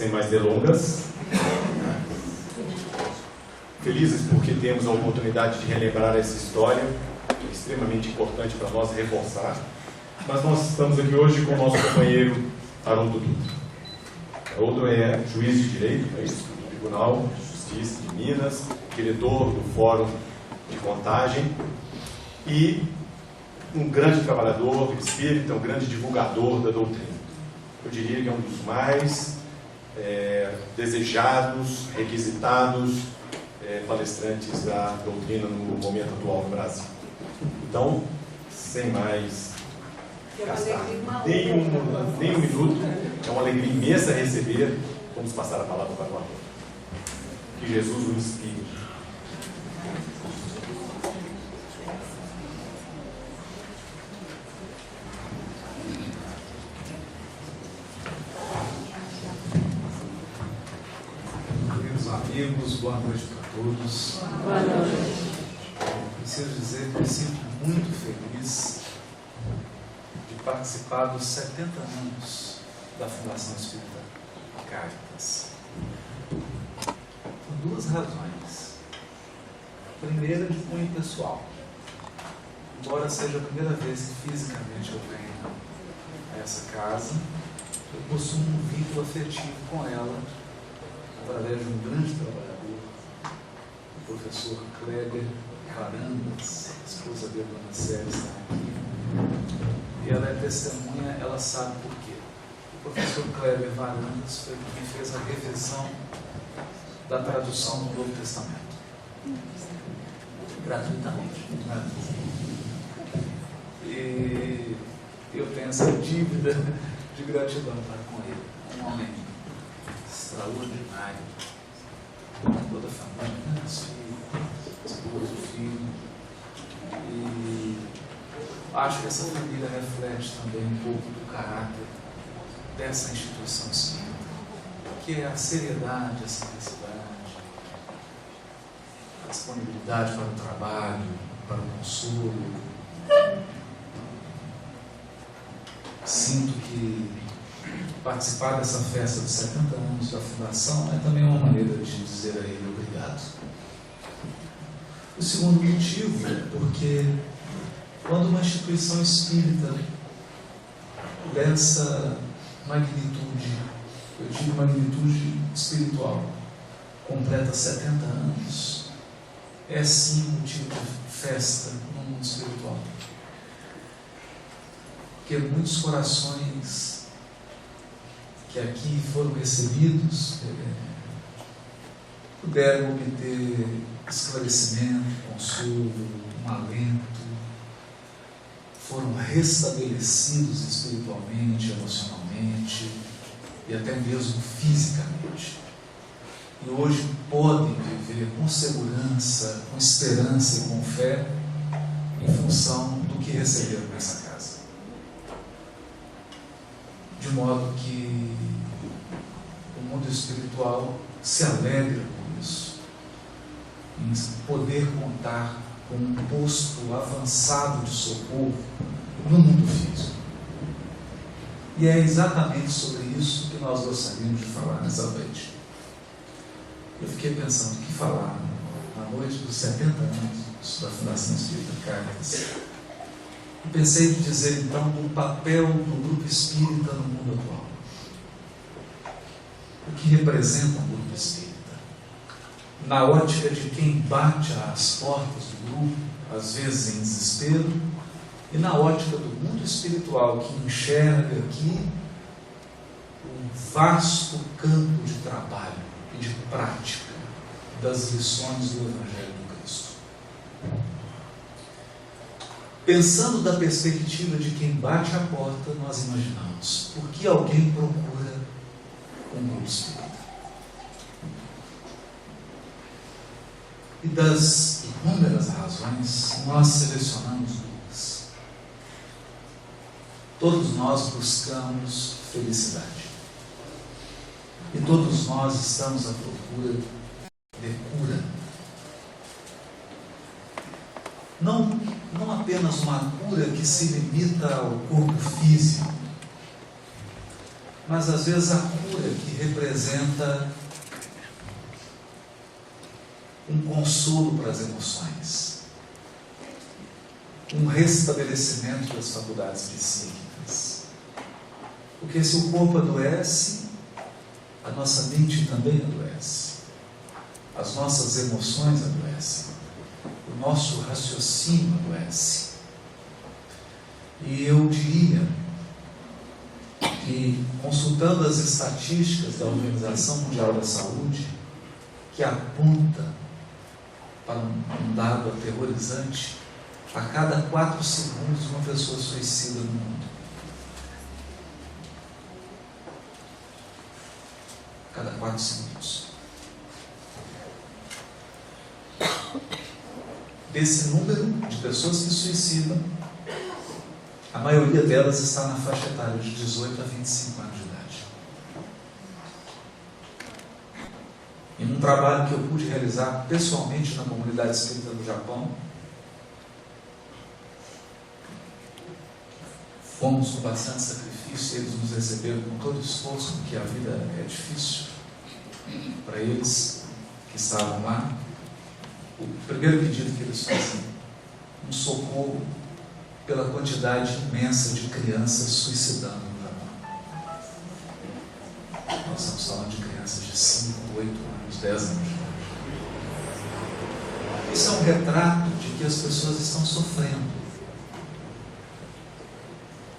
sem mais delongas, felizes porque temos a oportunidade de relembrar essa história, que é extremamente importante para nós reforçar, mas nós estamos aqui hoje com o nosso companheiro Haroldo Dutra. Haroldo é juiz de direito, do Tribunal de Justiça de Minas, diretor do Fórum de Contagem e um grande trabalhador espírita, um grande divulgador da doutrina. Eu diria que é um dos mais desejados, requisitados palestrantes da doutrina no momento atual no Brasil. Então, sem mais gastar nem um minuto, é uma alegria imensa receber. Vamos passar a palavra para o Haroldo. Que Jesus o inspire. Amigos, boa noite para todos. Boa noite. Preciso dizer que me sinto muito feliz de participar dos 70 anos da Fundação Espírita Caritas. Por duas razões. A primeira, de cunho pessoal. Embora seja a primeira vez que fisicamente eu venho a essa casa, eu possuo um vínculo afetivo com ela, através de um grande trabalhador, o professor Kleber Varandas, a esposa dele, Dona Célia, está aqui. E ela é testemunha, ela sabe por quê. O professor Kleber Varandas foi quem fez a revisão da tradução do Novo Testamento. Gratuitamente. E eu tenho essa dívida de gratidão para com ele. Um homem extraordinário, toda a família, os filhos, esposa, filho, e acho que essa família reflete também um pouco do caráter dessa instituição espírita, que é a seriedade, a simplicidade, a disponibilidade para o trabalho, para o consolo. Sinto que participar dessa festa dos 70 anos da Fundação é também uma maneira de dizer a ele obrigado. O segundo motivo é porque quando uma instituição espírita dessa magnitude, eu digo magnitude espiritual, completa 70 anos, é sim motivo de festa no mundo espiritual. Porque muitos corações que aqui foram recebidos puderam obter esclarecimento, consolo, um alento, foram restabelecidos espiritualmente, emocionalmente e até mesmo fisicamente. E hoje podem viver com segurança, com esperança e com fé em função do que receberam nessa casa. De modo que o mundo espiritual se alegra com isso, em poder contar com um posto avançado de socorro no mundo físico. E é exatamente sobre isso que nós gostaríamos de falar nessa noite. Eu fiquei pensando o que falar na noite dos 70 anos da Fundação Espírita Caritas. E pensei em dizer então do papel do grupo espírita no mundo atual. O que representa o grupo espírita? Na ótica de quem bate às portas do grupo, às vezes em desespero, e na ótica do mundo espiritual que enxerga aqui um vasto campo de trabalho e de prática das lições do Evangelho do Cristo. Pensando da perspectiva de quem bate a porta, nós imaginamos por que alguém procura um grupo espírita. E das inúmeras razões, nós selecionamos duas. Todos nós buscamos felicidade. E todos nós estamos à procura de cura. Não apenas uma cura que se limita ao corpo físico, mas às vezes a cura que representa um consolo para as emoções, um restabelecimento das faculdades psíquicas. Porque se o corpo adoece, a nossa mente também adoece, as nossas emoções adoecem, o nosso raciocínio adoece. E eu diria que, consultando as estatísticas da Organização Mundial da Saúde, que aponta para um dado aterrorizante, a cada 4 segundos uma pessoa suicida no mundo. A cada 4 segundos. Desse número de pessoas que suicidam, a maioria delas está na faixa etária de 18 a 25 anos de idade. Em um trabalho que eu pude realizar pessoalmente na comunidade espírita do Japão, fomos com bastante sacrifício, eles nos receberam com todo esforço, porque a vida é difícil para eles que estavam lá. O primeiro pedido que eles fazem, um socorro pela quantidade imensa de crianças suicidando no Japão. Nós estamos falando de crianças de 5, 8 anos, 10 anos de idade. Isso é um retrato de que as pessoas estão sofrendo.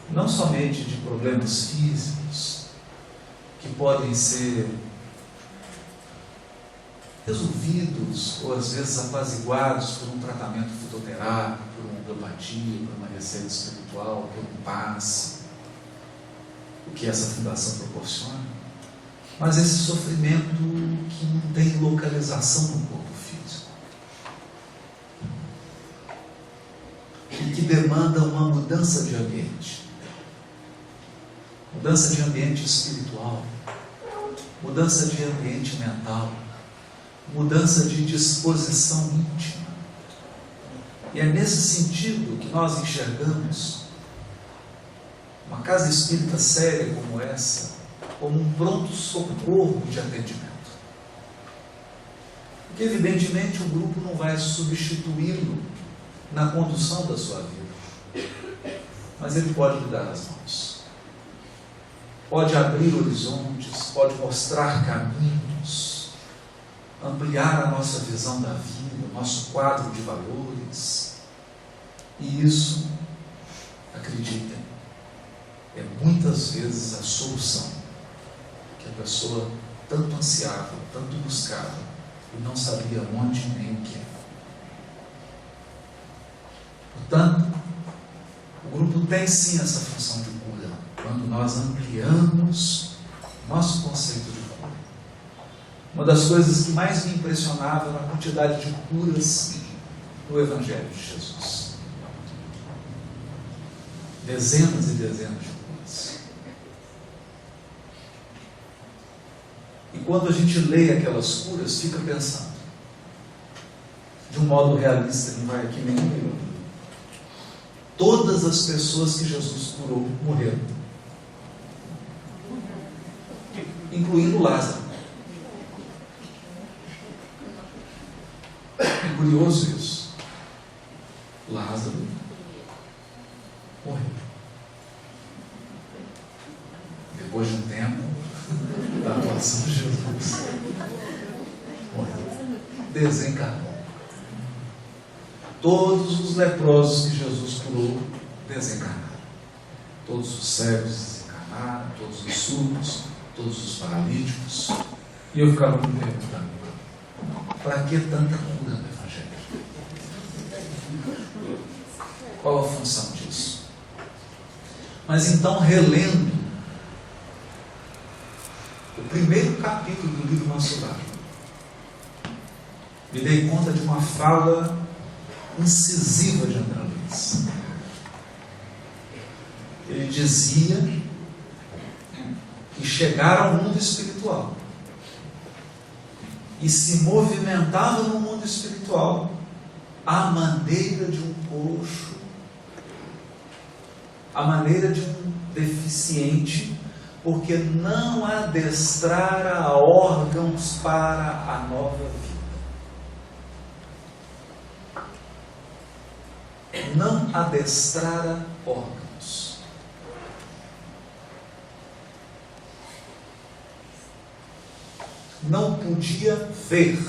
Não somente de problemas físicos, que podem ser resolvidos, ou às vezes apaziguados por um tratamento fitoterápico, por uma homeopatia, por uma receita espiritual, por um passe, o que essa fundação proporciona, mas esse sofrimento que não tem localização no corpo físico, e que demanda uma mudança de ambiente espiritual, mudança de ambiente mental, mudança de disposição íntima. E é nesse sentido que nós enxergamos uma casa espírita séria como essa, como um pronto-socorro de atendimento. Porque, evidentemente, o grupo não vai substituí-lo na condução da sua vida, mas ele pode lhe dar as mãos, pode abrir horizontes, pode mostrar caminhos, ampliar a nossa visão da vida, o nosso quadro de valores. E isso, acreditem, é muitas vezes a solução que a pessoa tanto ansiava, tanto buscava, e não sabia onde nem o que. Portanto, o grupo tem sim essa função de cura, quando nós ampliamos nosso conceito de cura. Uma das coisas que mais me impressionava era a quantidade de curas no Evangelho de Jesus. Dezenas e dezenas de curas. E quando a gente lê aquelas curas, fica pensando, de um modo realista, não vai aqui nenhum minuto. Todas as pessoas que Jesus curou morreram, incluindo Lázaro. É curioso isso. Lázaro morreu. Depois de um tempo da atuação de Jesus, morreu. Desencarnou. Todos os leprosos que Jesus curou desencarnaram. Todos os cegos desencarnaram, todos os surdos, todos os paralíticos. E eu ficava me perguntando, para que tanta cura no Evangelho? Qual a função disso? Mas então, relendo o primeiro capítulo do livro Manso Dário, me dei conta de uma fala incisiva de André Luiz. Ele dizia que chegaram ao mundo espiritual e se movimentava no mundo espiritual à maneira de um coxo, à maneira de um deficiente, porque não adestrara órgãos para a nova vida. Não adestrara órgãos. Não podia ver.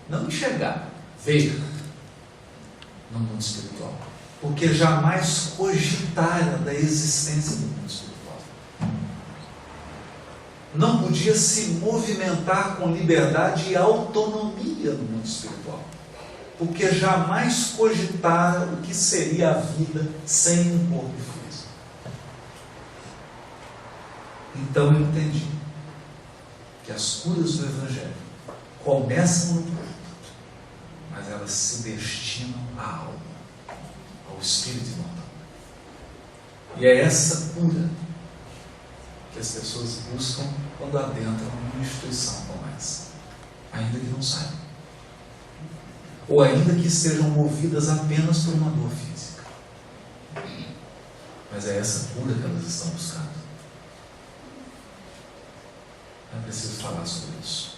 Não enxergar, ver no mundo espiritual. Porque jamais cogitara da existência do mundo espiritual. Não podia se movimentar com liberdade e autonomia no mundo espiritual. Porque jamais cogitara o que seria a vida sem um corpo físico. Então eu entendi que as curas do Evangelho começam no corpo, mas elas se destinam à alma, ao espírito imortal. E é essa cura que as pessoas buscam quando adentram numa instituição como essa, ainda que não saibam, ou ainda que estejam movidas apenas por uma dor física. Mas é essa cura que elas estão buscando. É preciso falar sobre isso.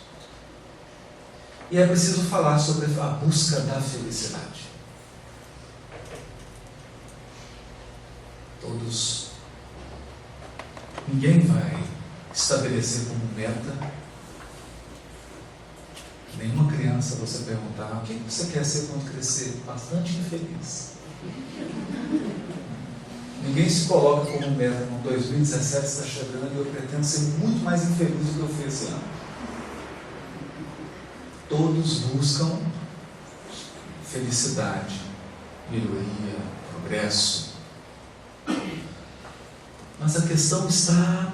E é preciso falar sobre a busca da felicidade. Ninguém vai estabelecer como meta, nenhuma criança você perguntar: o que você quer ser quando crescer? Bastante infeliz. Ninguém se coloca como meta: no 2017 está chegando e eu pretendo ser muito mais infeliz do que eu fui esse ano. Todos buscam felicidade, melhoria, progresso. Mas a questão está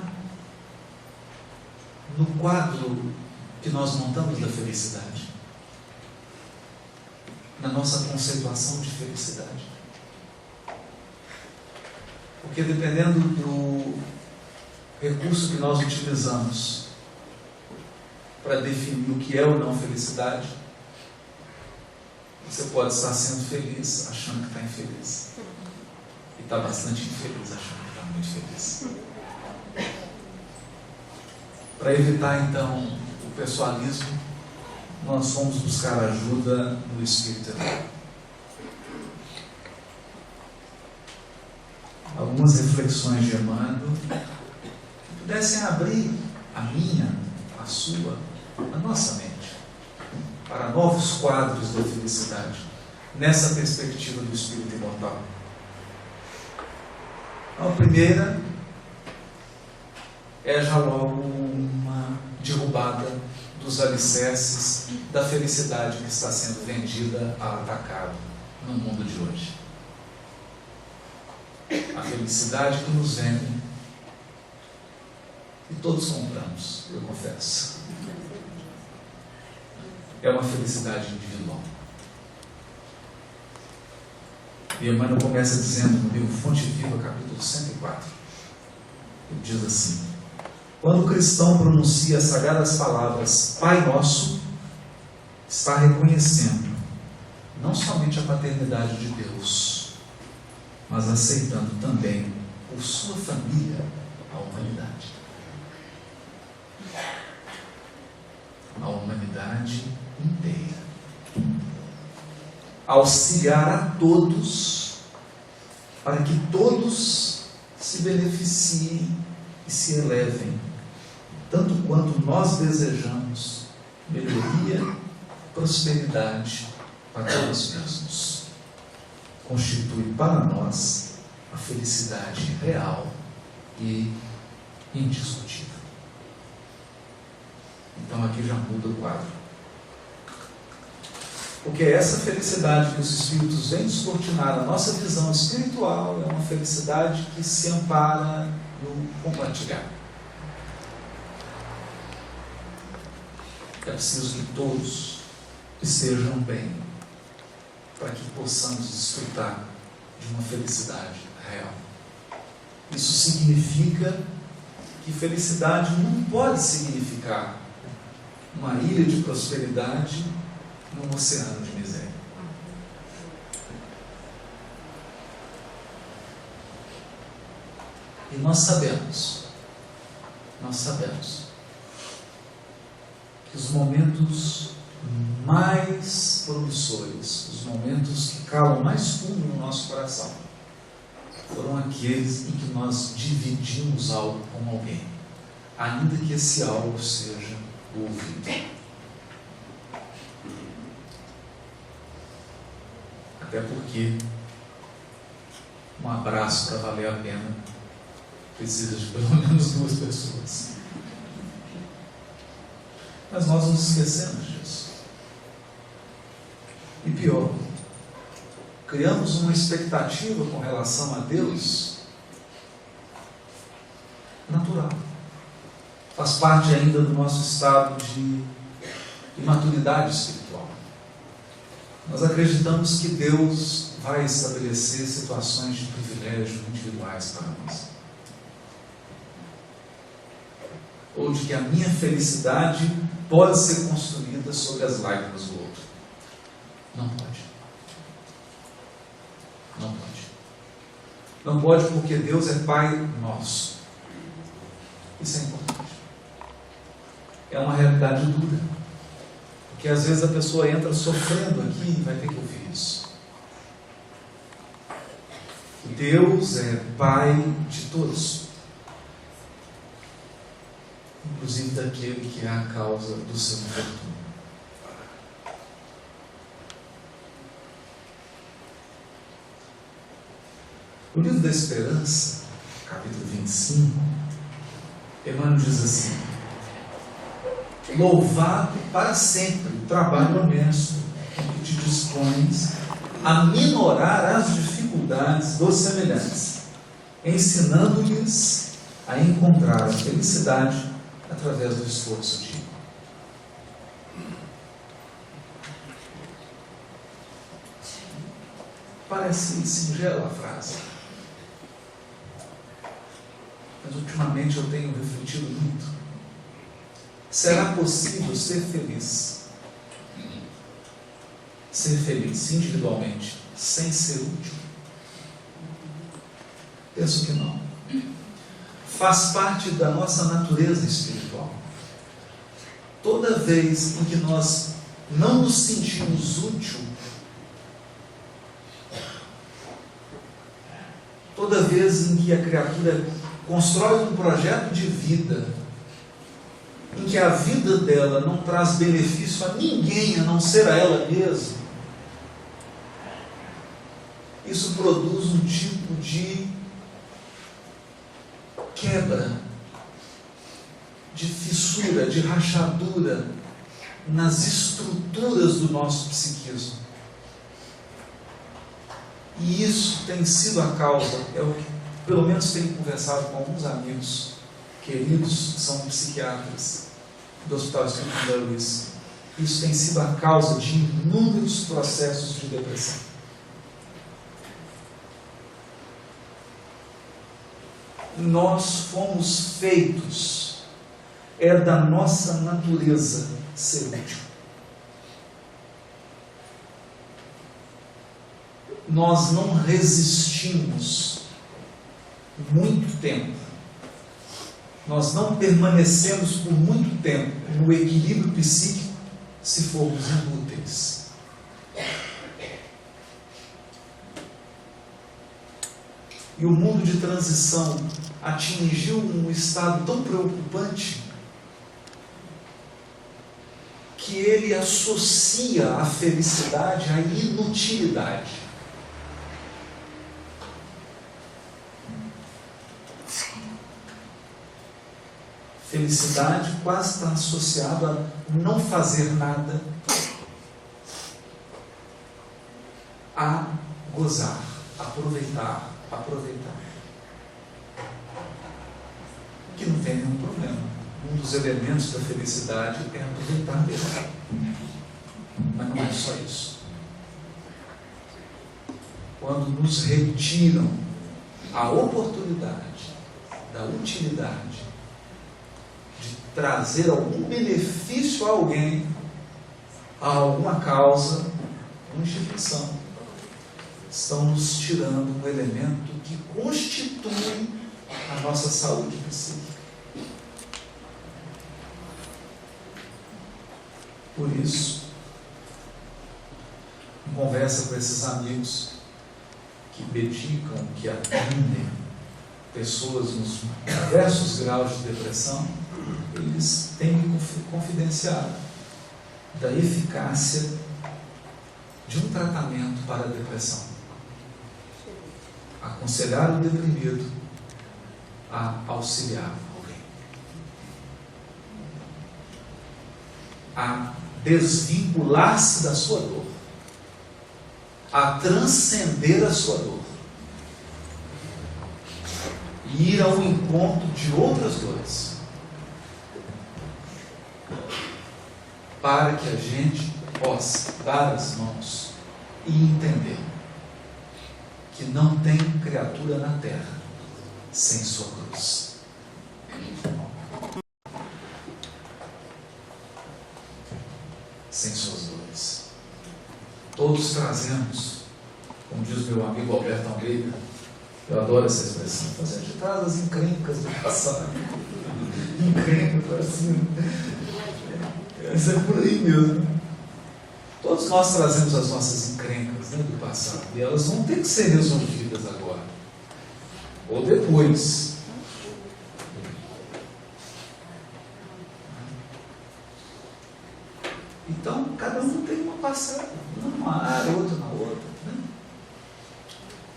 no quadro que nós montamos da felicidade, na nossa conceituação de felicidade. Porque dependendo do recurso que nós utilizamos para definir o que é ou não felicidade, você pode estar sendo feliz achando que está infeliz, e está bastante infeliz achando que está muito feliz. Para evitar então o pessoalismo, nós vamos buscar ajuda no Espírito Eterno. Algumas reflexões de Emmanuel que pudessem abrir a minha, a sua, a nossa mente para novos quadros da felicidade nessa perspectiva do Espírito imortal. A primeira é já logo uma derrubada dos alicerces da felicidade que está sendo vendida a atacado no mundo de hoje. A felicidade que nos vendem, e todos compramos, eu confesso, é uma felicidade individual. E Emmanuel começa dizendo no livro Fonte Viva, capítulo 104, ele diz assim: quando o cristão pronuncia as sagradas palavras Pai Nosso, está reconhecendo não somente a paternidade de Deus, mas aceitando também por sua família a humanidade. A humanidade inteira. Auxiliar a todos, para que todos se beneficiem e se elevem, tanto quanto nós desejamos melhoria, prosperidade para nós mesmos. Constitui para nós a felicidade real e indiscutível. Então aqui já muda o quadro. Porque essa felicidade que os Espíritos vêm descortinar, a nossa visão espiritual, é uma felicidade que se ampara no compartilhar. É preciso que todos estejam bem, para que possamos desfrutar de uma felicidade real. Isso significa que felicidade não pode significar uma ilha de prosperidade num oceano de miséria. E nós sabemos que os momentos mais promissores, os momentos que calam mais fundo no nosso coração, foram aqueles em que nós dividimos algo com alguém, ainda que esse algo seja o ouvido. Até porque um abraço, para valer a pena, precisa de pelo menos 2 pessoas. Mas nós nos esquecemos disso. E pior, criamos uma expectativa com relação a Deus natural. Faz parte ainda do nosso estado de imaturidade espiritual. Nós acreditamos que Deus vai estabelecer situações de privilégio individuais para nós. Ou de que a minha felicidade pode ser construída sobre as lágrimas do outro. Não pode. Não pode. Não pode porque Deus é Pai nosso. Isso é importante. É uma realidade dura. Porque às vezes a pessoa entra sofrendo aqui e vai ter que ouvir isso. Deus é Pai de todos. Inclusive daquele que é a causa do seu infortúnio. No livro da Esperança, capítulo 25, Emmanuel diz assim: louvado para sempre o trabalho honesto com que te dispões a minorar as dificuldades dos semelhantes, ensinando-lhes a encontrar a felicidade através do esforço ativo. Parece singela a frase, mas ultimamente eu tenho refletido muito. Será possível ser feliz? Ser feliz individualmente, sem ser útil? Penso que não. Faz parte da nossa natureza espiritual. Toda vez em que nós não nos sentimos útil, toda vez em que a criatura constrói um projeto de vida, em que a vida dela não traz benefício a ninguém, a não ser a ela mesma, isso produz um tipo de quebra, de fissura, de rachadura nas estruturas do nosso psiquismo. E isso tem sido a causa, é o que pelo menos tenho conversado com alguns amigos queridos que são psiquiatras do Hospital Espírita da Luz. Isso tem sido a causa de inúmeros processos de depressão. Nós fomos feitos, é da nossa natureza ser útil. Nós não resistimos muito tempo, nós não permanecemos por muito tempo no equilíbrio psíquico se formos inúteis. E o mundo de transição atingiu um estado tão preocupante que ele associa a felicidade à inutilidade. Felicidade quase está associada a não fazer nada, a gozar, aproveitar. Que não tem nenhum problema. Um dos elementos da felicidade é aproveitar mesmo. Mas não é só isso. Quando nos retiram a oportunidade da utilidade de trazer algum benefício a alguém, a alguma causa, uma instituição, estão nos tirando um elemento que constitui a nossa saúde psíquica. Por isso, em conversa com esses amigos que medicam, que atendem pessoas nos diversos graus de depressão, eles têm me confidenciado da eficácia de um tratamento para a depressão. Aconselhar o deprimido a auxiliar alguém, a desvincular-se da sua dor, a transcender a sua dor e ir ao encontro de outras dores, para que a gente possa dar as mãos e entender que não tem criatura na terra sem sua cruz. Sem suas dores. Todos trazemos, como diz meu amigo Alberto Almeida, eu adoro essa expressão, a gente traz as encrencas do passado. Encrenca para cima. Essa é por aí mesmo. Todos nós trazemos as nossas encrencas, né, do passado, e elas vão ter que ser resolvidas agora, ou depois. Então, cada um tem uma parcela, numa área, outra na outra. Né?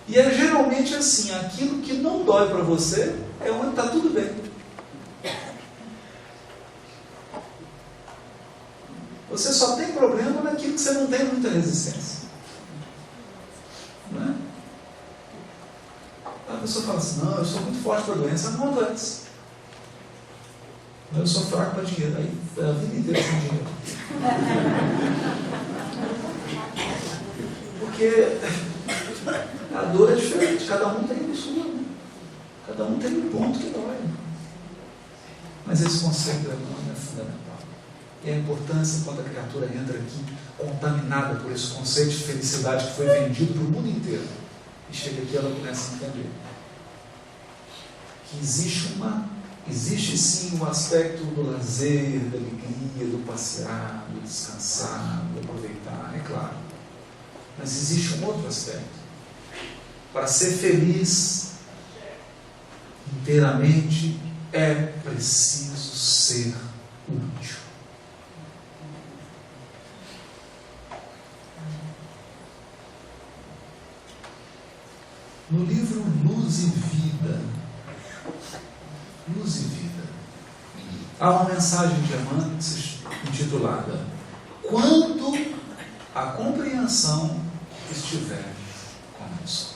E é geralmente assim, aquilo que não dói para você é onde está tudo bem. Você só tem problema naquilo que você não tem muita resistência. Não é? A pessoa fala assim, não, eu sou muito forte para a doença, não adoece. Eu sou fraco para dinheiro, aí a vida inteira sem dinheiro. Porque a dor é diferente, cada um tem a sua, né? Cada um tem um ponto que dói. Mas esse conceito é fundamental. E a importância quando a criatura entra aqui contaminada por esse conceito de felicidade que foi vendido para o mundo inteiro. E chega aqui e ela começa a entender que existe sim o aspecto do lazer, da alegria, do passear, do descansar, do aproveitar, é claro. Mas existe um outro aspecto. Para ser feliz inteiramente é preciso ser útil. No livro Luz e Vida, há uma mensagem de Emmanuel intitulada Quando a compreensão estiver conosco.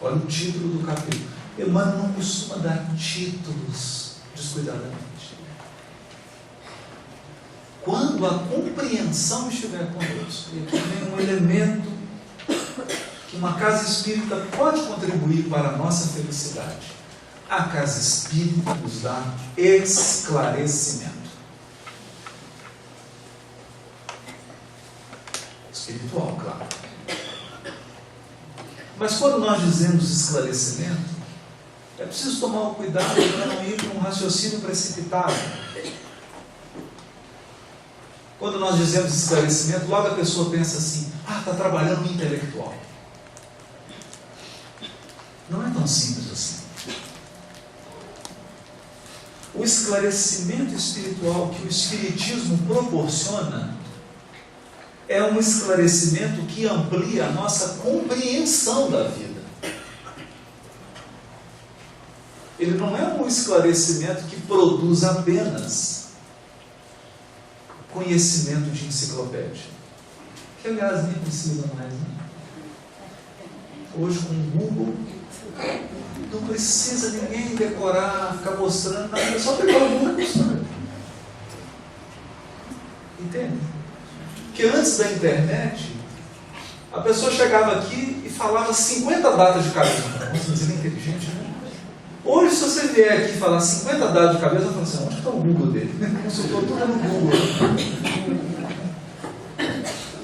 Olha o título do capítulo. Emmanuel não costuma dar títulos descuidadamente. Quando a compreensão estiver conosco. E aqui vem um elemento que uma casa espírita pode contribuir para a nossa felicidade. A casa espírita nos dá esclarecimento. Espiritual, claro. Mas quando nós dizemos esclarecimento, é preciso tomar um cuidado para não ir para um raciocínio precipitado. Quando nós dizemos esclarecimento, logo a pessoa pensa assim, está trabalhando no intelectual. Não é tão simples assim. O esclarecimento espiritual que o Espiritismo proporciona é um esclarecimento que amplia a nossa compreensão da vida. Ele não é um esclarecimento que produz apenas conhecimento de enciclopédia, que aliás nem precisa mais, né? Hoje com o Google não precisa ninguém decorar, ficar mostrando nada, é só pegar o Google e mostrar. Entende? Porque antes da internet a pessoa chegava aqui e falava 50 datas de cabeça. Nossa, você é inteligente, né? Hoje, se você vier aqui e falar 50 datas de cabeça, eu falo assim, onde está o Google dele? Consultou tudo no Google.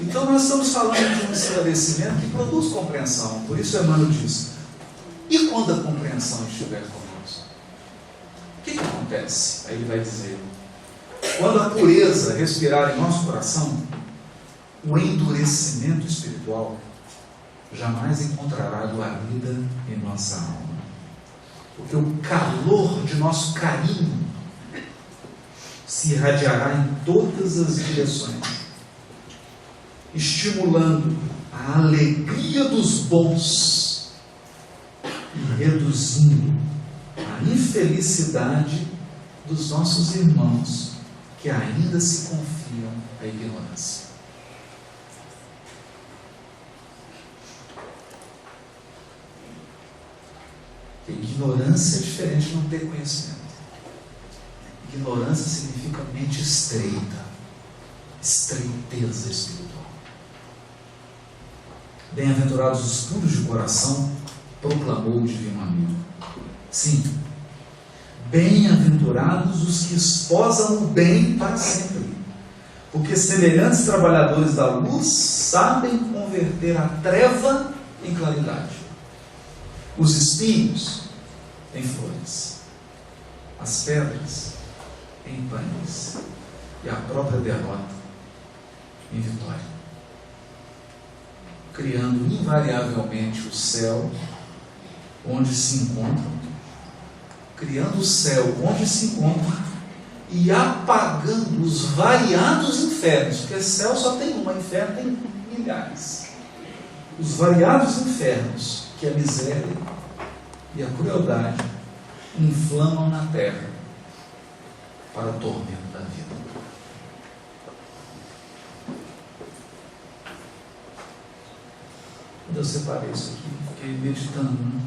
Então nós estamos falando de um esclarecimento que produz compreensão. Por isso Emmanuel diz, E quando a compreensão estiver conosco? O que acontece? Aí ele vai dizer: quando a pureza respirar em nosso coração, o endurecimento espiritual jamais encontrará guarida em nossa alma. Porque o calor de nosso carinho se irradiará em todas as direções, estimulando a alegria dos bons e reduzindo a infelicidade dos nossos irmãos que ainda se confiam à ignorância. Ignorância é diferente de não ter conhecimento. Ignorância significa mente estreita, estreiteza espiritual. Bem-aventurados os puros de coração, proclamou o divino amigo. Sim, bem-aventurados os que esposam o bem para sempre, porque semelhantes trabalhadores da luz sabem converter a treva em claridade, os espinhos em flores, as pedras em pães e a própria derrota em vitória, criando invariavelmente o céu onde se encontram, criando o céu onde se encontram e apagando os variados infernos, porque céu só tem uma, inferno tem milhares. Os variados infernos que a miséria e a crueldade inflamam na terra para o tormento da vida. Quando eu separei isso aqui, fiquei meditando, né?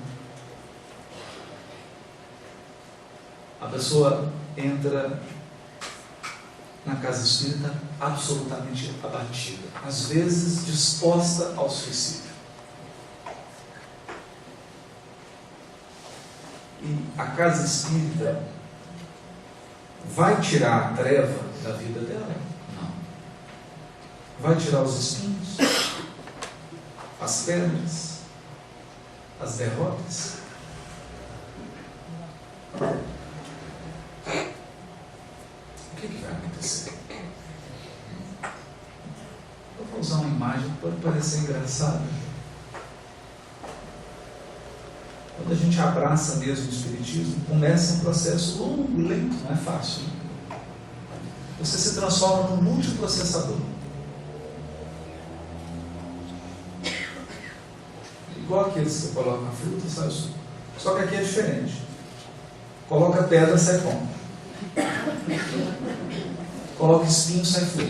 A pessoa entra na casa espírita absolutamente abatida, às vezes disposta ao suicídio. E a casa espírita vai tirar a treva da vida dela? Não. Vai tirar os espinhos, as pedras, as derrotas? O que vai acontecer? Eu vou usar uma imagem que pode parecer engraçada. Quando a gente abraça mesmo o Espiritismo, começa um processo longo e lento, não é fácil. Você se transforma num multiprocessador. Igual aqueles que você coloca a fruta e sai o suco. Só que aqui é diferente. Coloca pedra, sai pão. Coloca espinho, sai flor.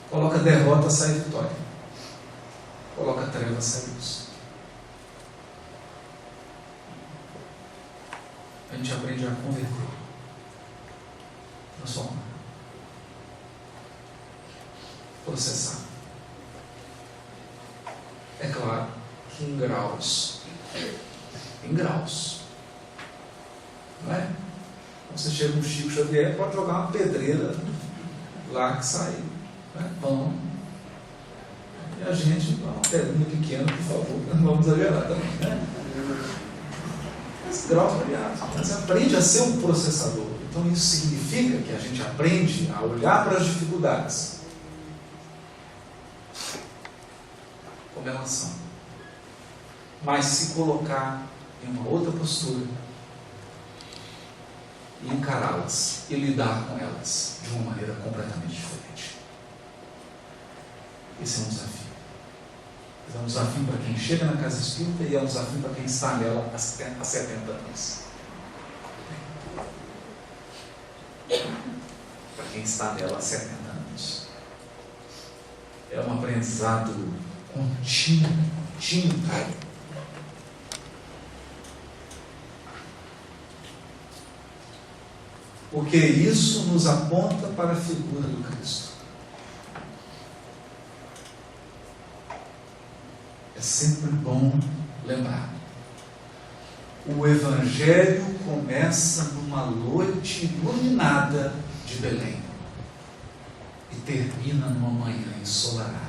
Coloca derrota, sai vitória. Coloca treva, sai luz. A gente aprende a converter, transformar, processar. É claro que em graus, não é? Quando você chega no Chico Xavier, pode jogar uma pedreira lá que sai, né? Pão. E a gente, uma pedrinha pequena, por favor, não vamos exagerar também, né? Mas graus variados. Você aprende a ser um processador. Então isso significa que a gente aprende a olhar para as dificuldades como elas são, mas se colocar em uma outra postura e encará-las e lidar com elas de uma maneira completamente diferente. Esse é um desafio. É um desafio para quem chega na casa espírita e é um desafio para quem está nela há 70 anos. Para quem está nela há 70 anos. É um aprendizado contínuo. Porque isso nos aponta para a figura do Cristo. É sempre bom lembrar. O Evangelho começa numa noite iluminada de Belém e termina numa manhã ensolarada.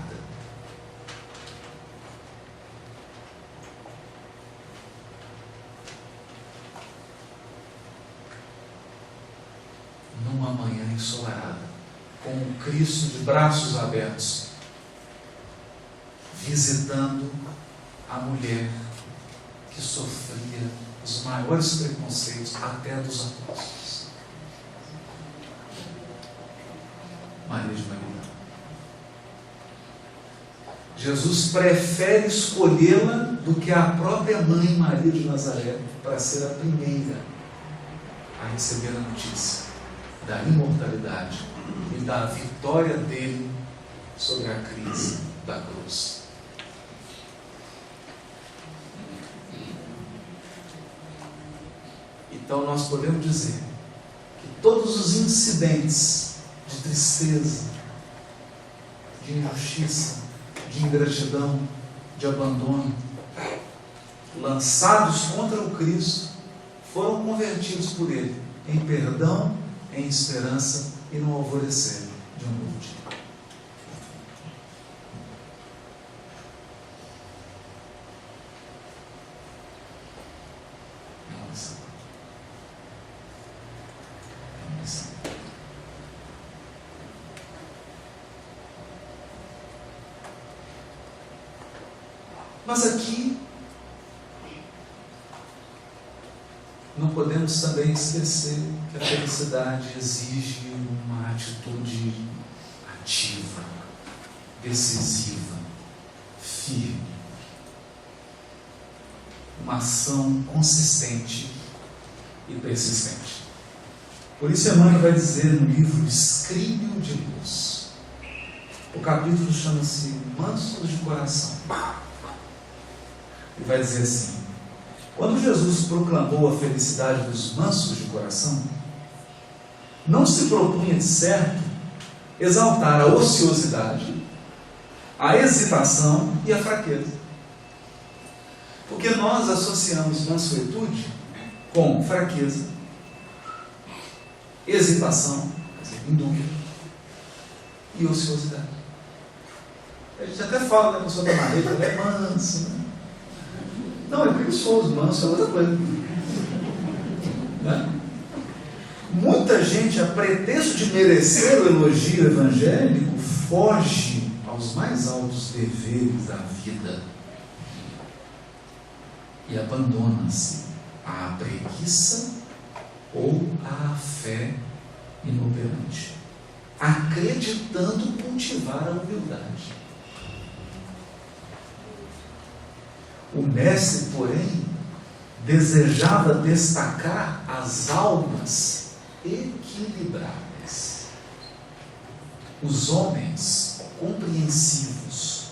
Cristo de braços abertos, visitando a mulher que sofria os maiores preconceitos até dos apóstolos. Maria de Magdala. Jesus prefere escolhê-la do que a própria mãe Maria de Nazaré para ser a primeira a receber a notícia da imortalidade e da vitória dele sobre a crise da cruz. Então nós podemos dizer que todos os incidentes de tristeza, de injustiça, de ingratidão, de abandono, lançados contra o Cristo, foram convertidos por Ele em perdão, em esperança e no alvorecer de um novo dia. Mas aqui não podemos também esquecer que a felicidade exige uma atitude ativa, decisiva, firme, uma ação consistente e persistente. Por isso Emmanuel vai dizer no livro Escrínio de Luz, o capítulo chama-se Mansos de Coração. E vai dizer assim: quando Jesus proclamou a felicidade dos mansos de coração, não se propunha de certo exaltar a ociosidade, a hesitação e a fraqueza. Porque nós associamos mansuetude com fraqueza, hesitação, em dúvida, e ociosidade. A gente até fala da pessoa da marreta, ela é mansa, né? Não, é preguiçoso, manso é outra coisa. Né? Muita gente, a pretexto de merecer o elogio evangélico, foge aos mais altos deveres da vida e abandona-se à preguiça ou à fé inoperante, acreditando cultivar a humildade. O mestre, porém, desejava destacar as almas equilibradas, os homens compreensivos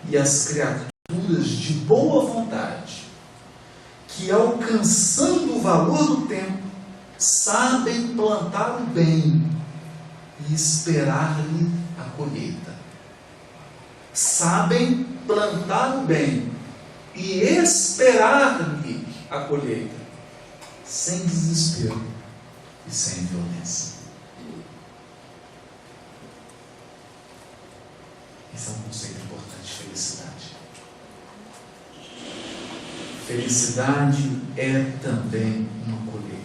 e as criaturas de boa vontade, que, alcançando o valor do tempo, sabem plantar o bem e esperar-lhe a colheita. Sabem plantar o bem e esperar-lhe a colheita, sem desespero e sem violência. Esse é um conceito importante de felicidade. Felicidade é também uma colheita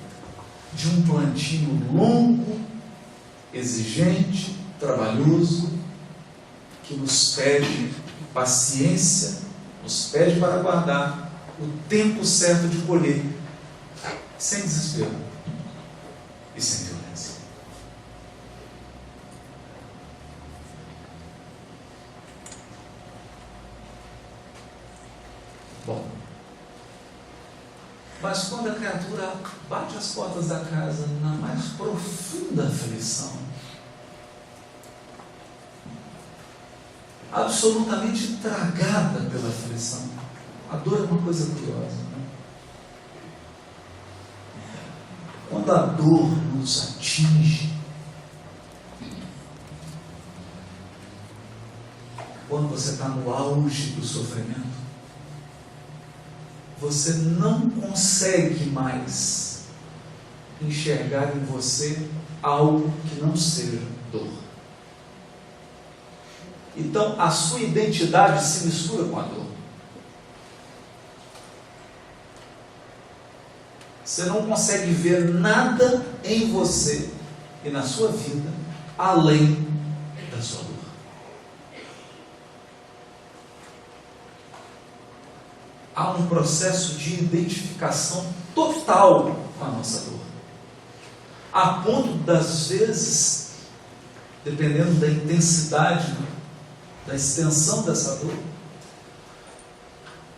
de um plantio longo, exigente, trabalhoso, que nos pede paciência, nos pede para aguardar o tempo certo de colher, sem desespero e sem violência. Bom, mas quando a criatura bate as portas da casa na mais profunda aflição, absolutamente tragada pela aflição. A dor é uma coisa curiosa, né? Quando a dor nos atinge, quando você está no auge do sofrimento, você não consegue mais enxergar em você algo que não seja dor. Então, a sua identidade se mistura com a dor. Você não consegue ver nada em você e na sua vida além há um processo de identificação total com a nossa dor. A ponto das vezes, dependendo da intensidade, da extensão dessa dor,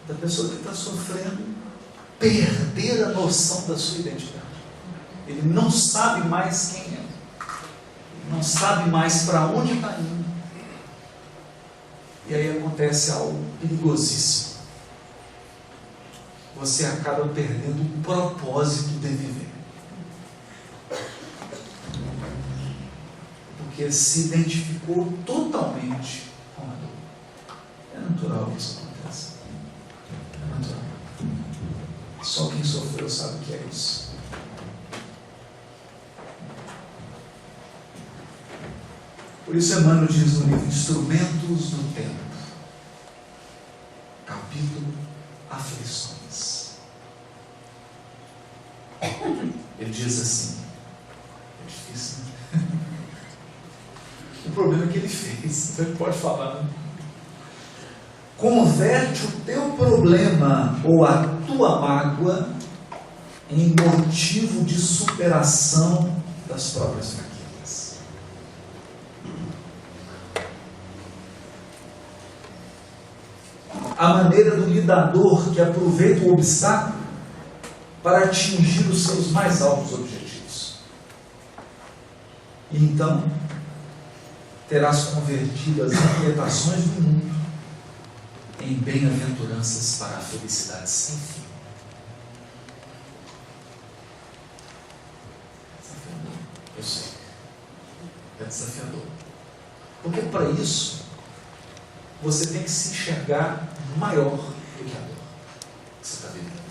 da pessoa que está sofrendo perder a noção da sua identidade. Ele não sabe mais quem é. Ele não sabe mais para onde está indo. E aí acontece algo perigosíssimo. Você acaba perdendo o propósito de viver. Porque se identificou totalmente com a dor. É natural que isso aconteça. É natural. Só quem sofreu sabe o que é isso. Por isso Emmanuel diz no livro Instrumentos do Tempo, capítulo Aflições. Ele diz assim, é difícil, né? O problema é que ele fez, então ele pode falar, né? Converte o teu problema ou a tua mágoa em motivo de superação das próprias fraquezas. A maneira do lidador que aproveita o obstáculo para atingir os seus mais altos objetivos. E então terás convertido as inquietações do mundo em bem-aventuranças para a felicidade sem fim. Desafiador, eu sei. É desafiador. Porque para isso, você tem que se enxergar maior do que a dor que você está vivendo.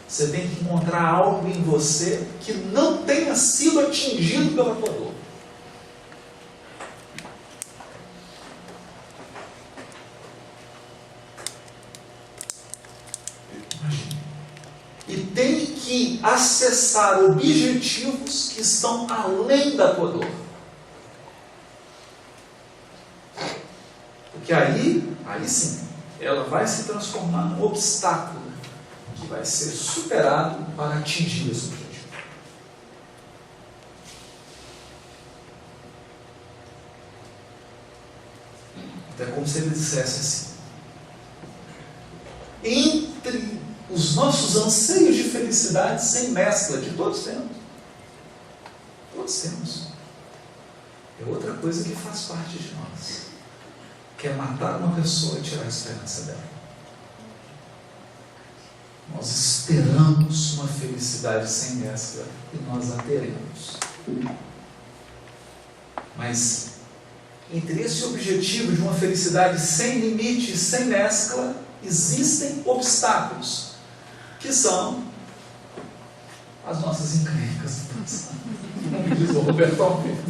Você tem que encontrar algo em você que não tenha sido atingido pela tua dor. E tem que acessar objetivos que estão além da tua dor. Porque aí sim, ela vai se transformar num obstáculo que vai ser superado para atingir esse objetivo. Então é como se ele dissesse assim: entre os nossos anseios de felicidade sem mescla, que todos temos. Todos temos. É outra coisa que faz parte de nós. Que é matar uma pessoa e tirar a esperança dela. Nós esperamos uma felicidade sem mescla e nós a teremos. Mas entre esse objetivo de uma felicidade sem limite e sem mescla, existem obstáculos, que são as nossas encrencas. Como diz o Roberto Almeida.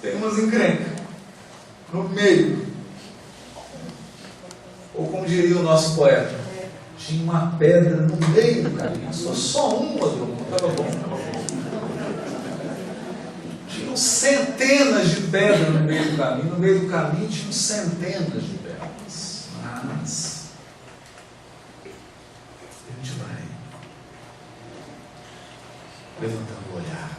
Tem umas encrencas no meio. Ou como diria o nosso poeta, tinha uma pedra no meio do caminho. Se fosse só uma, estava bom. Tinham centenas de pedras no meio do caminho. No meio do caminho tinham centenas de pedras. Mas a gente vai levantando o olhar.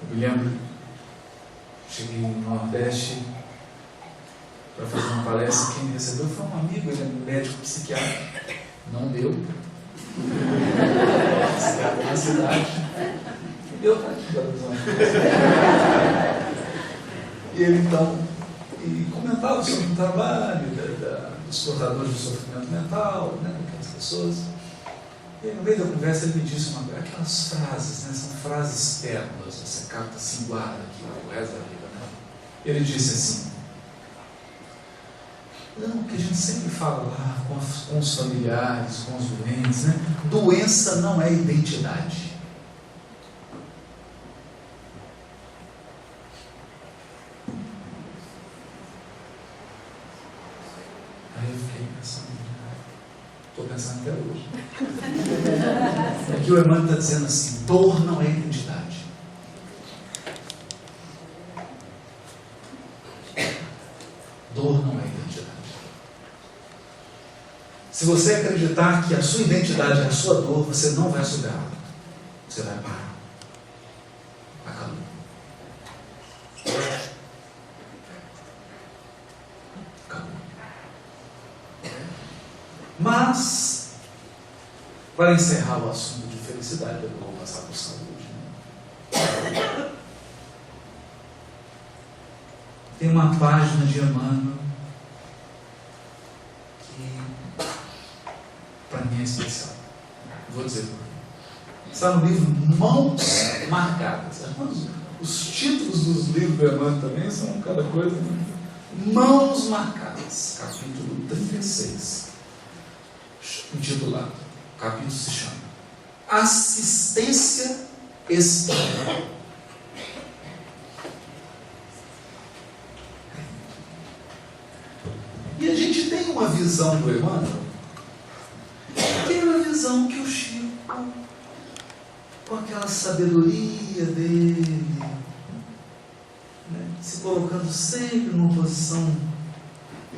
Eu me lembro, cheguei no Nordeste para fazer uma palestra. Quem me recebeu foi um amigo, ele é médico psiquiatra. Não deu. Psiquiatra na cidade. Deu para aqui, E ele então comentava sobre o trabalho dos portadores do sofrimento mental, né, daquelas pessoas. E no meio da conversa ele me disse aquelas frases, né, são frases pérolas, você capta assim, guarda aqui o resto da vida, né? Ele disse assim: não, que a gente sempre fala lá com os familiares, com os doentes, né? Doença não é identidade. Aí eu fiquei pensando, estou pensando até hoje. Aqui o Emmanuel está dizendo assim: dor não é identidade. Se você acreditar que a sua identidade é a sua dor, você não vai superar. Você vai parar. Acabou. Acabou. Mas, para encerrar o assunto de felicidade, eu vou passar por saúde. Né? Tem uma página de Emmanuel que, para mim, é especial. Vou dizer por quê. Está no livro Mãos Marcadas. Os títulos dos livros do Emmanuel também são cada coisa. Né? Mãos Marcadas, capítulo 36. Intitulado. O capítulo se chama Assistência Espiritual. E a gente tem uma visão do Emmanuel, que é uma visão que o Chico, com aquela sabedoria dele, né, se colocando sempre numa posição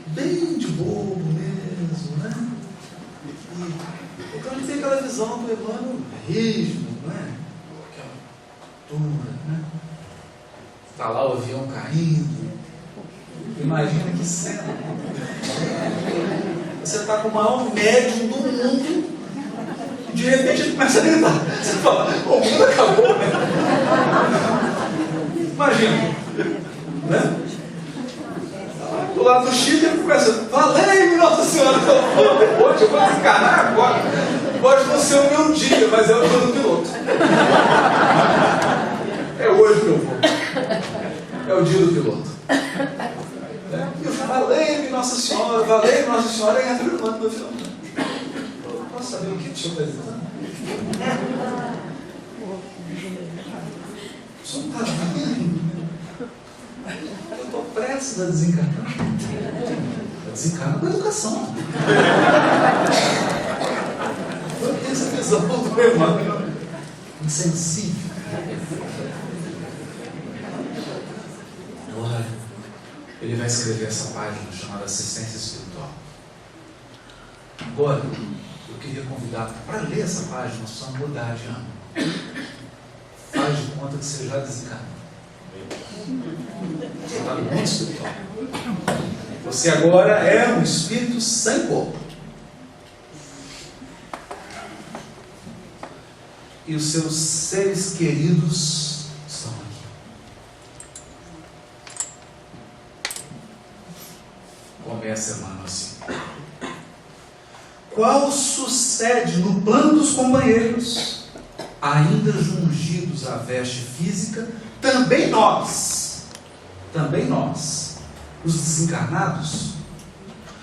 bem de bobo mesmo, né? Então ele tem aquela visão do Emmanuel rígido, né? Aquela altura, né? Está lá o avião caindo. Imagina que cena. Você está com o maior médium do mundo e de repente ele começa a gritar. Você fala, o mundo acabou, né? Imagina, né? Do lado do Chico ele começa, valei, Nossa Senhora, hoje eu vou desencarnar agora. Pode não ser o meu dia, mas é o dia do piloto. É hoje que eu vou. É o dia do piloto. Eu falei, Nossa Senhora, valei, Nossa Senhora, e entra o Emmanuel no final. Eu posso saber o que o senhor está dizendo? O senhor está vendo? Eu estou prestes a desencarnar. Desencarna com a educação. Eu tenho essa visão do Emmanuel insensível. Agora, ele vai escrever essa página chamada Assistência Espiritual. Agora, eu queria convidar para ler essa página, nós precisamos mudar de ano. Faz de conta que você já desencarnou. Você está no mundo espiritual. Você agora é um espírito sem corpo. E os seus seres queridos estão aqui. Começa a semana assim. Qual sucede no plano dos companheiros, ainda jungidos à veste física, também nós, os desencarnados,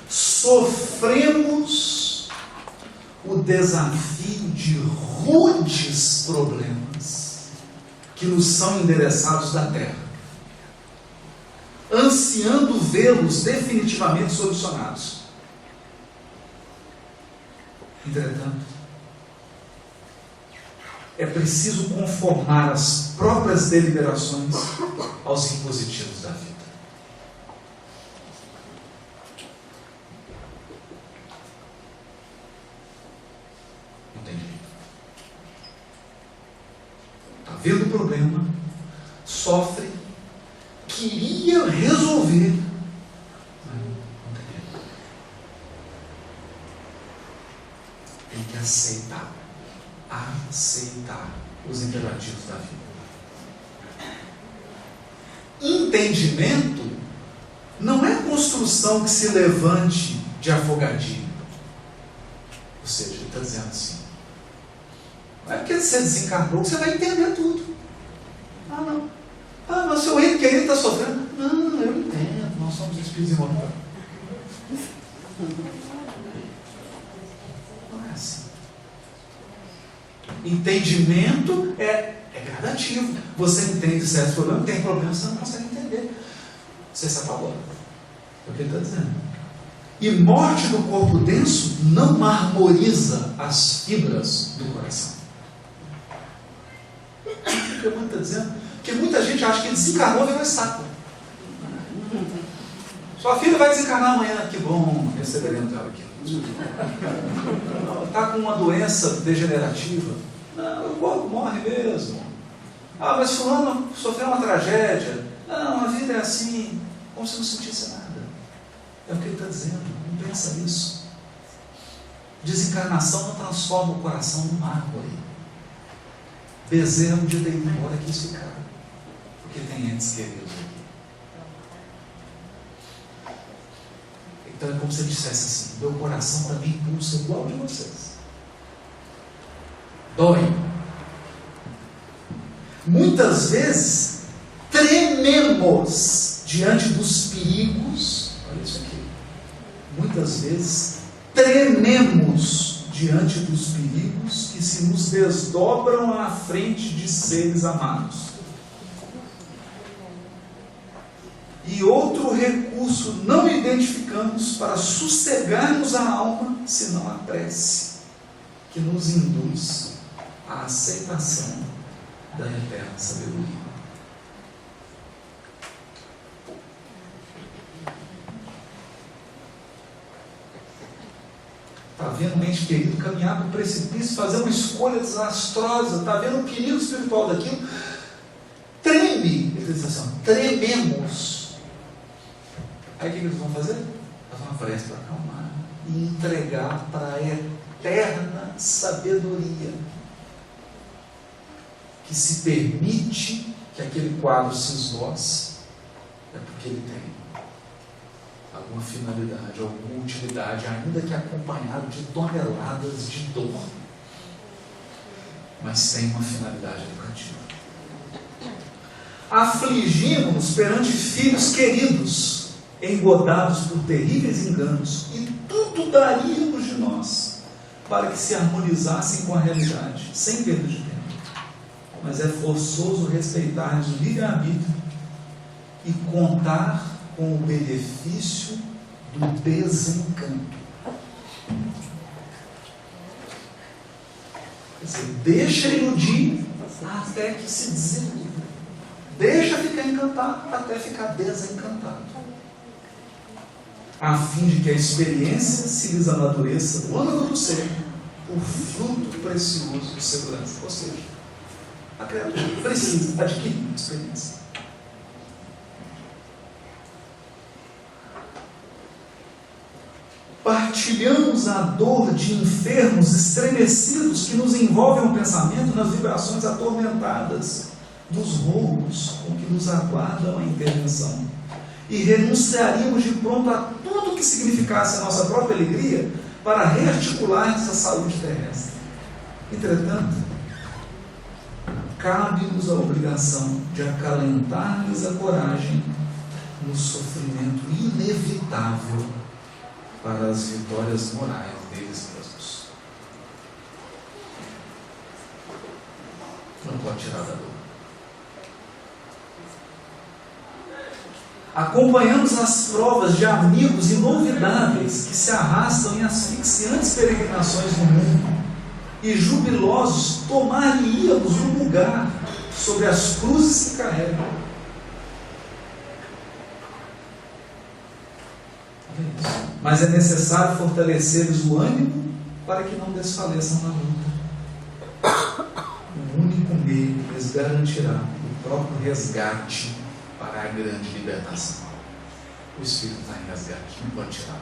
sofremos o desafio de rudes problemas que nos são endereçados da terra, ansiando vê-los definitivamente solucionados. Entretanto, é preciso conformar as próprias deliberações aos impositivos da vida. Entendi. Está vendo o problema, sofre, queria resolver. Tem que aceitar os imperativos da vida. Entendimento não é construção que se levante de afogadilho. Ou seja, ele está dizendo assim, não é porque você desencarnou que você vai entender tudo. Ah, não. Ah, mas seu ente querido está sofrendo. Não, eu entendo, nós somos espíritos imortais. Não é assim. Entendimento é gradativo. Você entende certos problemas, tem problemas que você não consegue entender. Você se apavora. É o que ele está dizendo. E morte do corpo denso não marmoriza as fibras do coração. O que o está dizendo? Porque muita gente acha que desencarnou e virou estátua. Sua filha vai desencarnar amanhã. Que bom, receberemos ela aqui. Está com uma doença degenerativa? Não, o corpo morre mesmo. Ah, mas fulano sofreu uma tragédia. Não, a vida é assim, como se não sentisse nada. É o que ele está dizendo, não pensa nisso. Desencarnação não transforma o coração numa árvore. Bezerra um dia daí embora quis ficar, porque tem entes queridos aqui. Então é como se ele dissesse assim: meu coração também pulsa igual de vocês. Dói. Muitas vezes trememos diante dos perigos. Olha isso aqui. Muitas vezes trememos diante dos perigos que se nos desdobram à frente de seres amados. E outro recurso não identificamos para sossegarmos a alma, senão a prece, que nos induz à aceitação da eterna sabedoria. Está vendo um ente querido caminhar para o precipício, fazer uma escolha desastrosa, está vendo o perigo espiritual daquilo, treme. Ele diz assim: trememos. Aí o que eles vão fazer? Fazer uma prece para acalmar e entregar para a eterna sabedoria, que se permite que aquele quadro se esboce, é porque ele tem alguma finalidade, alguma utilidade, ainda que acompanhado de toneladas de dor, mas tem uma finalidade educativa. Afligimos-nos perante filhos queridos, engodados por terríveis enganos, e tudo daríamos de nós para que se harmonizassem com a realidade, sem perda de tempo. Mas é forçoso respeitar o livre-arbítrio e contar com o benefício do desencanto. Quer dizer, deixa iludir até que se desiluda. Deixa ficar encantado até ficar desencantado, a fim de que a experiência se lhes amadureça no âmago do ser, o fruto precioso de segurança. Ou seja, a criatura precisa adquirir experiência. Partilhamos a dor de enfermos estremecidos que nos envolvem o pensamento nas vibrações atormentadas dos roubos com que nos aguardam a intervenção, e renunciaríamos de pronto a tudo que significasse a nossa própria alegria para rearticular essa saúde terrestre. Entretanto, cabe-nos a obrigação de acalentar-lhes a coragem no sofrimento inevitável para as vitórias morais deles mesmos. Não pode tirar da dor. Acompanhamos as provas de amigos inolvidáveis que se arrastam em asfixiantes peregrinações no mundo, e jubilosos tomaríamos um lugar sobre as cruzes que carregam. Mas é necessário fortalecer-lhes o ânimo para que não desfaleçam na luta. O único meio que lhes garantirá o próprio resgate para a grande libertação. O Espírito está em resgate, não pode tirar.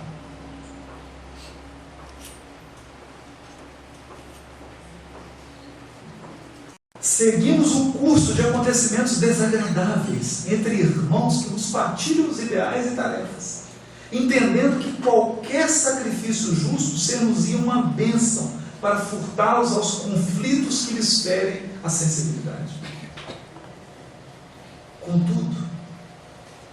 Seguimos o curso de acontecimentos desagradáveis entre irmãos que nos partilham os ideais e tarefas, entendendo que qualquer sacrifício justo ser-nos-ia uma bênção para furtá-los aos conflitos que lhes ferem a sensibilidade. Contudo,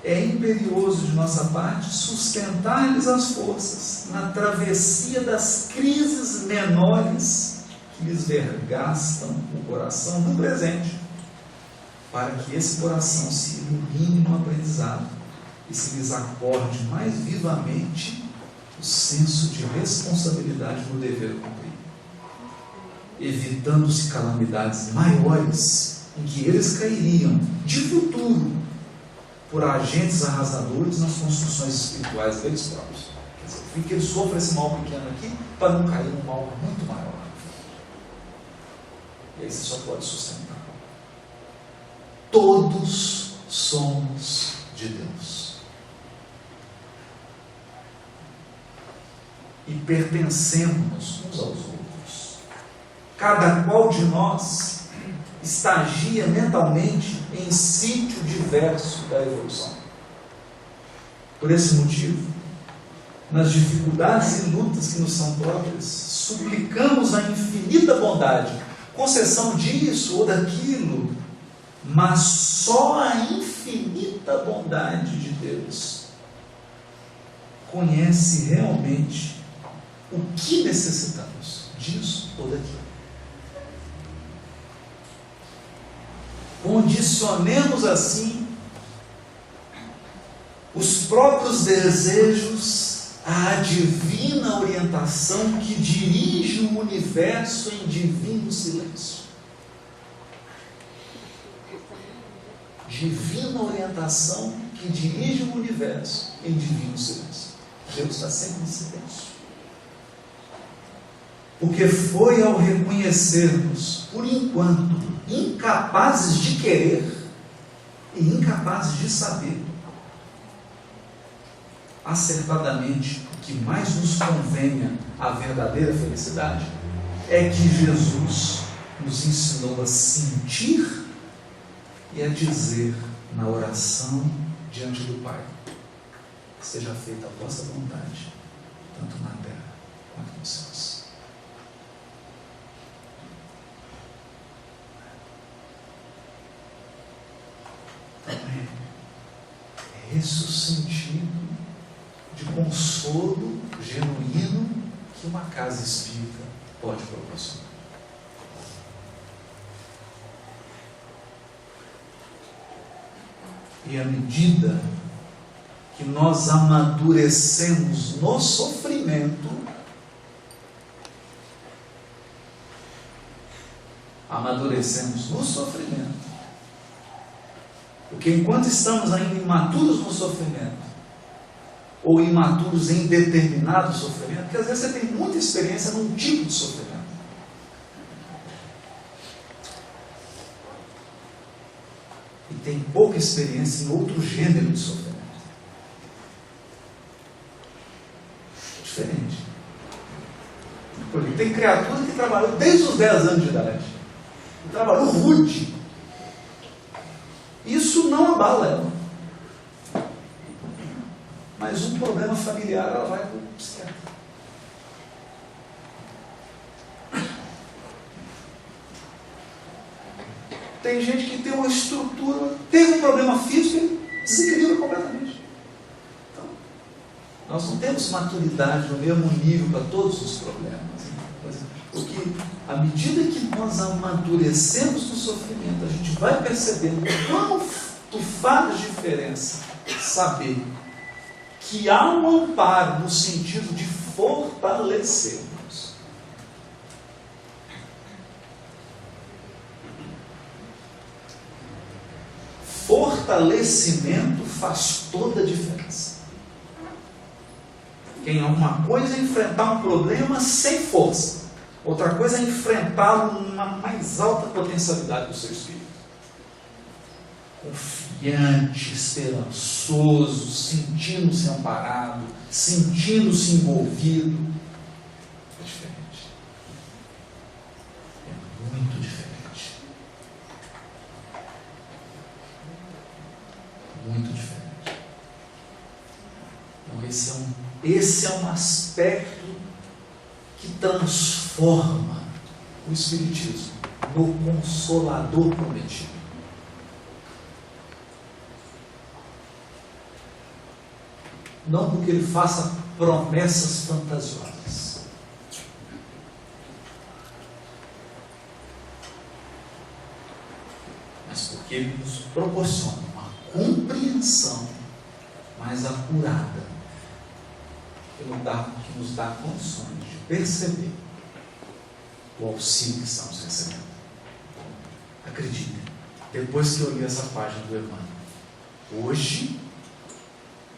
é imperioso de nossa parte sustentar-lhes as forças na travessia das crises menores que lhes vergastam o coração no presente, para que esse coração se ilumine no aprendizado e se lhes acorde mais vivamente o senso de responsabilidade no dever a cumprir, evitando-se calamidades maiores em que eles cairiam de futuro por agentes arrasadores nas construções espirituais deles próprios. Quer dizer, e que ele sofra esse mal pequeno aqui, para não cair num mal muito maior. E aí você só pode sustentar. Todos somos de Deus. E pertencemos uns aos outros. Cada qual de nós estagia mentalmente em sítio diverso da evolução. Por esse motivo, nas dificuldades e lutas que nos são próprias, suplicamos a infinita bondade, concessão disso ou daquilo, mas só a infinita bondade de Deus conhece realmente o que necessitamos, disso ou daquilo. Condicionemos assim os próprios desejos à divina orientação que dirige o universo em divino silêncio. Divina orientação que dirige o universo em divino silêncio. Deus está sempre em silêncio. Porque foi ao reconhecermos, por enquanto, incapazes de querer e incapazes de saber, acertadamente, o que mais nos convenha à verdadeira felicidade é que Jesus nos ensinou a sentir e a dizer na oração diante do Pai: seja feita a vossa vontade, tanto na terra quanto nos céus. Então é esse o sentido de consolo genuíno que uma casa espírita pode proporcionar. E à medida que nós amadurecemos no sofrimento, porque enquanto estamos ainda imaturos no sofrimento, ou imaturos em determinado sofrimento, porque às vezes você tem muita experiência num tipo de sofrimento, e tem pouca experiência em outro gênero de sofrimento. É diferente. Tem criatura que trabalhou desde os 10 anos de idade, e trabalhou rude. Isso não abala ela. Mas um problema familiar, ela vai para o psiquiatra. Tem gente que tem uma estrutura, teve um problema físico e desequilibra completamente. Então, nós não temos maturidade no mesmo nível para todos os problemas. Porque à medida que nós amadurecemos no sofrimento, a gente vai percebendo quanto faz diferença saber que há um amparo no sentido de fortalecermos. Fortalecimento faz toda a diferença. Porque uma coisa é enfrentar um problema sem força, outra coisa é enfrentá-lo numa mais alta potencialidade do seu espírito. Confiante, esperançoso, sentindo-se amparado, sentindo-se envolvido. É diferente. É muito diferente. Muito diferente. Então esse é um aspecto que transforma o Espiritismo no Consolador prometido. Não porque ele faça promessas fantasiosas, mas porque ele nos proporciona uma compreensão mais apurada, que nos dá condições de perceber o auxílio que estamos recebendo. Acreditem, depois que eu li essa página do Emmanuel, hoje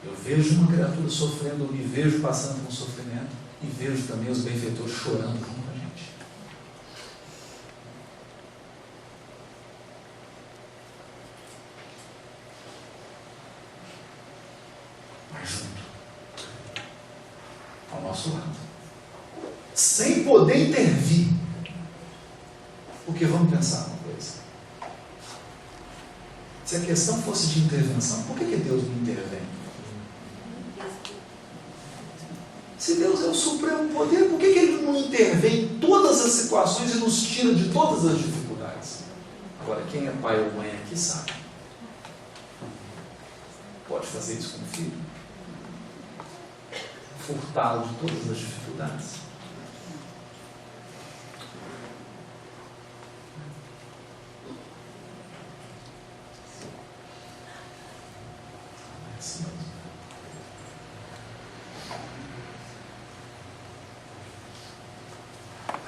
Eu vejo uma criatura sofrendo, eu me vejo passando por um sofrimento e vejo também os benfeitores chorando junto com a gente. Mas junto, ao nosso lado, sem poder intervir. Porque vamos pensar uma coisa. Se a questão fosse de intervenção, por que Deus não intervém? Se Deus é o supremo poder, por que Ele não intervém em todas as situações e nos tira de todas as dificuldades? Agora, quem é pai ou mãe aqui sabe. Pode fazer isso com o filho? Furtá-lo de todas as dificuldades?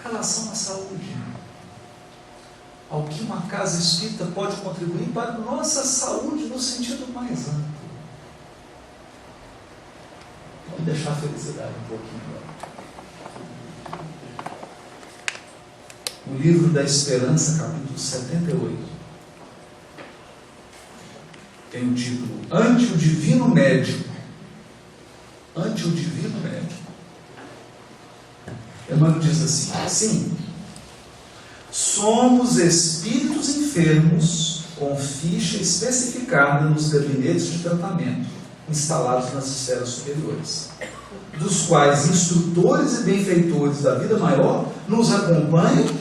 Em relação à saúde, ao que uma casa espírita pode contribuir para a nossa saúde no sentido mais amplo. Vamos deixar a felicidade um pouquinho agora. O livro da Esperança, capítulo 78, tem o título Ante o Divino Médico. Ante o Divino Médico. Emmanuel diz assim: sim, somos espíritos enfermos com ficha especificada nos gabinetes de tratamento instalados nas esferas superiores, dos quais instrutores e benfeitores da vida maior nos acompanham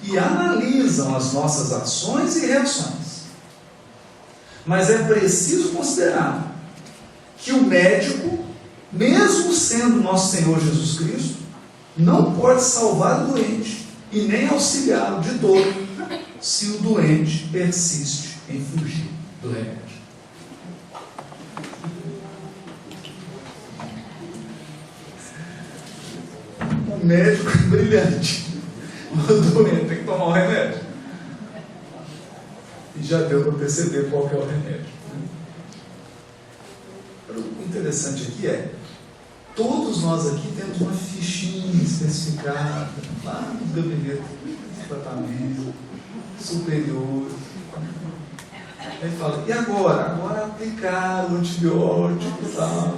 e analisam as nossas ações e reações. Mas é preciso considerar que o médico, mesmo sendo nosso Senhor Jesus Cristo, não pode salvar o doente e nem auxiliá-lo de todo se o doente persiste em fugir do remédio. O médico é brilhante, o doente tem que tomar o remédio. E já deu para perceber qual que é o remédio. O interessante aqui é: todos nós aqui temos uma fichinha especificada lá no gabinete de tratamento superior. Aí fala: e agora? Agora aplicar o antibiótico tal,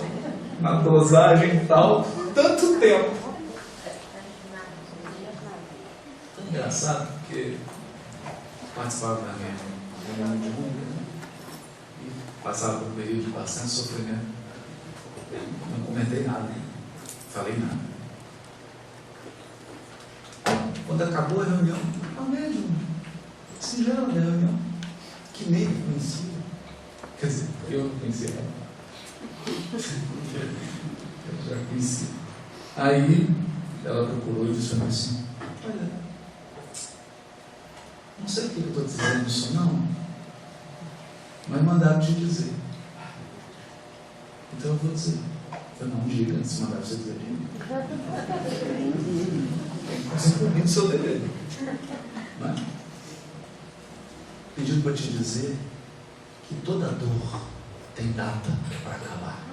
na dosagem tal, tanto tempo. Tão engraçado, porque participava da minha reunião de mundo e passava por um período de bastante sofrimento. Não comentei nada, não falei nada. Quando acabou a reunião, a médium, singela da reunião, que nem me conhecia. Quer dizer, eu não conhecia ela. Eu já conhecia. Aí ela procurou e disse assim: olha, não sei o que eu estou dizendo isso não, mas mandaram te dizer. Então eu vou dizer. Eu não diga, se mandar você dizer. Você cumpriu o seu dever. Não é? Pedindo para te dizer que toda dor tem data para acabar.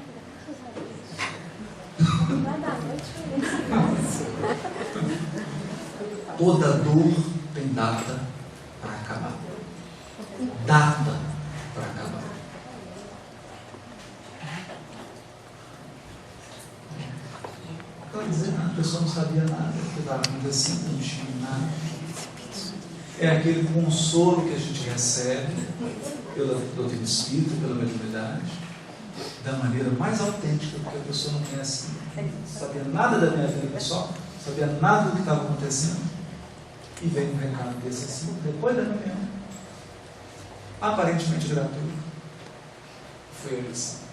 Toda dor tem data para acabar. Data para acabar. Não dizer nada, a pessoa não sabia nada do que estava acontecendo, não tinha nada. É aquele consolo que a gente recebe pela doutrina espírita, pela mediunidade, da maneira mais autêntica, porque a pessoa não conhece, não sabia nada da minha vida pessoal, não sabia nada do que estava acontecendo, e vem um recado desse assim, depois da reunião, aparentemente gratuito. Foi a lição.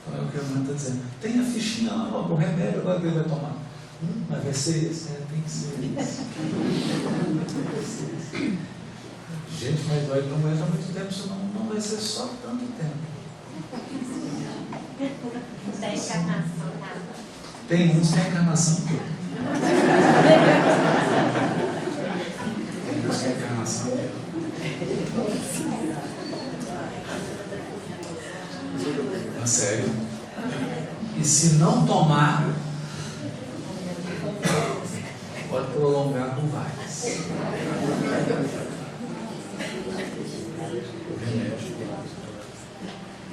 Então é o que a irmã está dizendo. Tem a fichinha lá, o remédio agora que ele vai tomar. Mas vai ser esse? Tem que ser esse. Gente, mas vai, não aguenta muito tempo, senão não vai ser só tanto tempo. Da encarnação, tá? Tem uns que é a encarnação. Tem uns que é a encarnação. a sério. E se não tomar, pode prolongar por várias.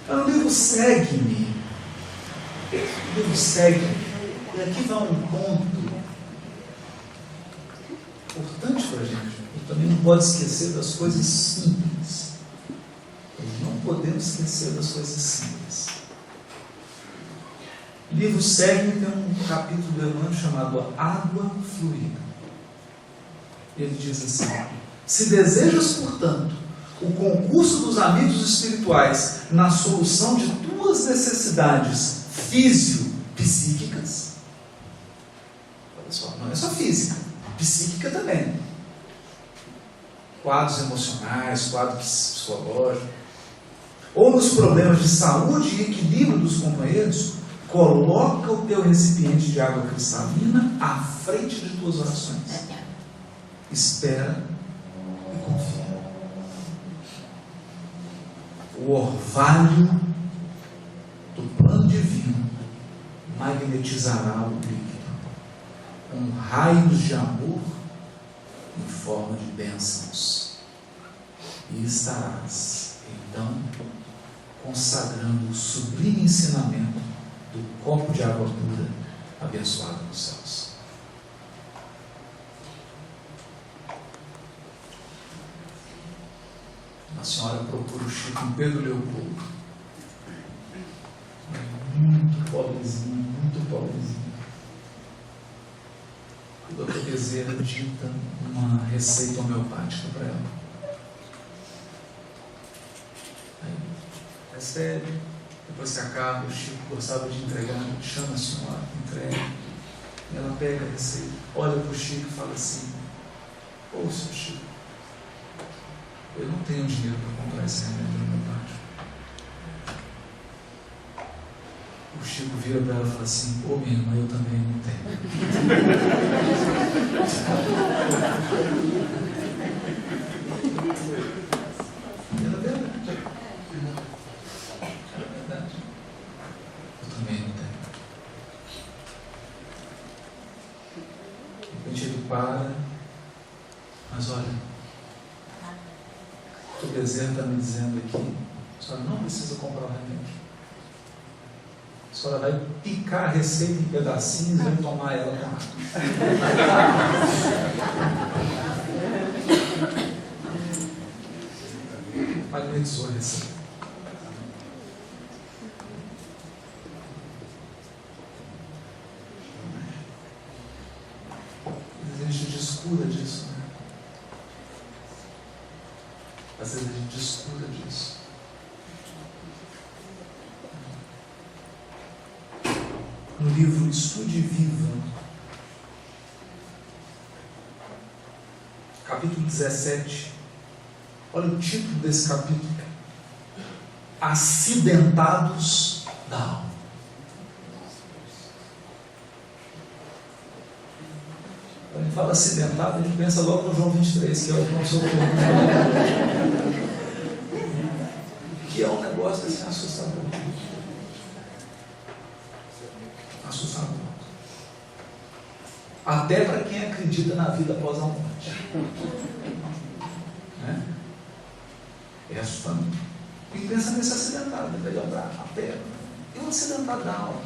O livro segue-me. O livro segue-me. E aqui vai um ponto importante para a gente. Também não pode esquecer das coisas simples. Nós não podemos esquecer das coisas simples. O livro segue tem um capítulo do Emmanuel chamado Água Fluida. Ele diz assim: se desejas, portanto, o concurso dos amigos espirituais na solução de tuas necessidades físio-psíquicas, olha só, não é só física, psíquica também. Quadros emocionais, quadros psicológicos, ou nos problemas de saúde e equilíbrio dos companheiros, coloca o teu recipiente de água cristalina à frente de tuas orações. Espera e confia. O orvalho do plano divino magnetizará o líquido com raios de amor em forma de bênçãos, e estarás então consagrando o sublime ensinamento do copo de água pura abençoado nos céus. Uma senhora procura o Chico em Pedro Leopoldo, muito pobrezinho, muito pobrezinho. O doutor Bezerra dita uma receita homeopática para ela. Aí, recebe, depois que acaba, o Chico gostava de entregar, chama a senhora, entrega. E ela pega a receita, olha para o Chico e fala assim: ô, seu Chico, eu não tenho dinheiro para comprar esse remédio homeopático. O Chico vira para ela e fala assim: ô, minha irmã, eu também não tenho. E era verdade. Era verdade. Eu também não tenho. De repente ele para, mas olha, o Bezerra está me dizendo aqui, a senhora não precisa comprar o remédio. A senhora vai picar a receita em pedacinhos e vai tomar ela com água. Magnetizou a receita. Às vezes a gente descuida disso, né? Às vezes a gente descuida disso. No livro Estude Viva, capítulo 17, olha o título desse capítulo: Acidentados da Alma. Quando a gente fala acidentado, a gente pensa logo no João 23, que é o nosso que é um negócio assim assustador. Assustador. Até para quem acredita na vida após a morte. Né? É assustador. E pensa nesse acidentado, né? Vai olhar a perna. E um acidentado da alma.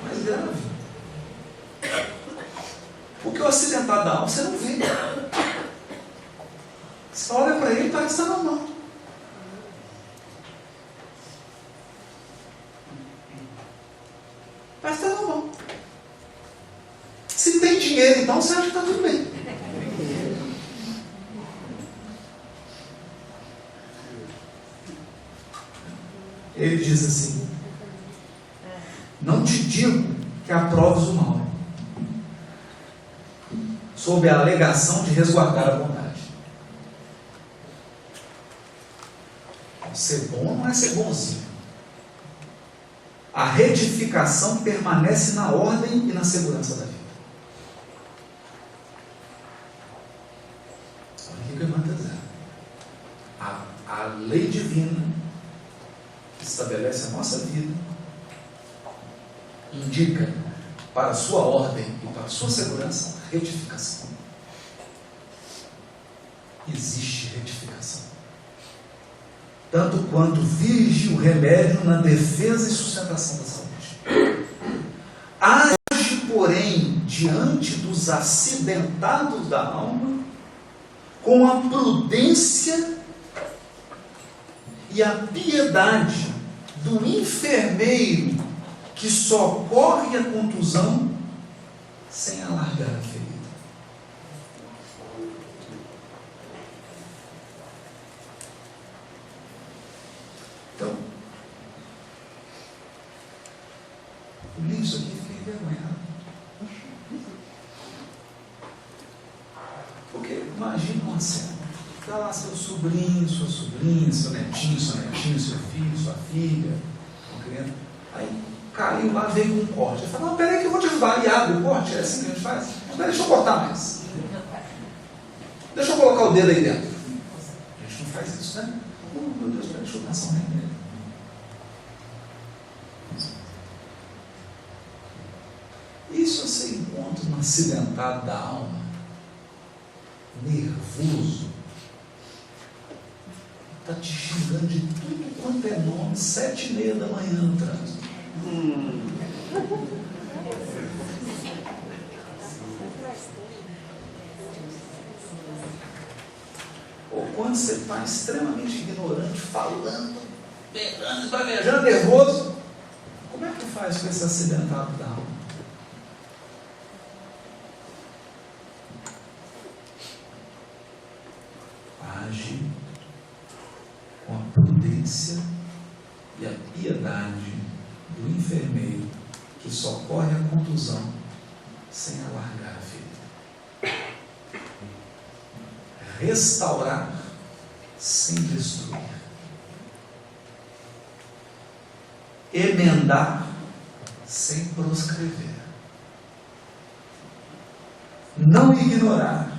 Mais grave. Porque o acidentado da alma você não vê. Você olha para ele e parece que está normal. Parece que está normal. Se tem dinheiro, então você acha que está tudo bem. Ele diz assim: não te digo que aproves o mal, sob a alegação de resguardar a bondade. Ser bom não é ser bonzinho. A retificação permanece na ordem e na segurança da vida. Olha o que o irmão está dizendo. A lei divina que estabelece a nossa vida indica para a sua ordem e para a sua segurança retificação. Existe retificação. Tanto quanto virge o remédio na defesa e sustentação da saúde. Age, porém, diante dos acidentados da alma, com a prudência e a piedade do enfermeiro que socorre a contusão sem alargar a ferida. Então, eu li isso aqui e fiquei envergonhado. Porque imagina uma cena. Está lá seu sobrinho, sua sobrinha, seu netinho, sua netinha, seu filho, sua filha, uma criança. Aí caiu lá, veio com um corte. Ele fala, não, peraí que eu vou te ajudar. E abre o corte, é assim que a gente faz. Mas deixa eu cortar mais. Deixa eu colocar o dedo aí dentro. A gente não faz isso, né? Oh, meu Deus, deixa eu passar o dedo nele. Isso você encontra um acidentado da alma, nervoso, está te xingando de tudo quanto é nome, 7h30 da manhã no trânsito. Ou quando você está extremamente ignorante, falando, pegando, esbravejando, nervoso, como é que faz com esse acidentado da alma? Age com a prudência e a piedade do enfermeiro que socorre a contusão sem alargar a ferida. Restaurar sem destruir. Emendar sem proscrever. Não ignorar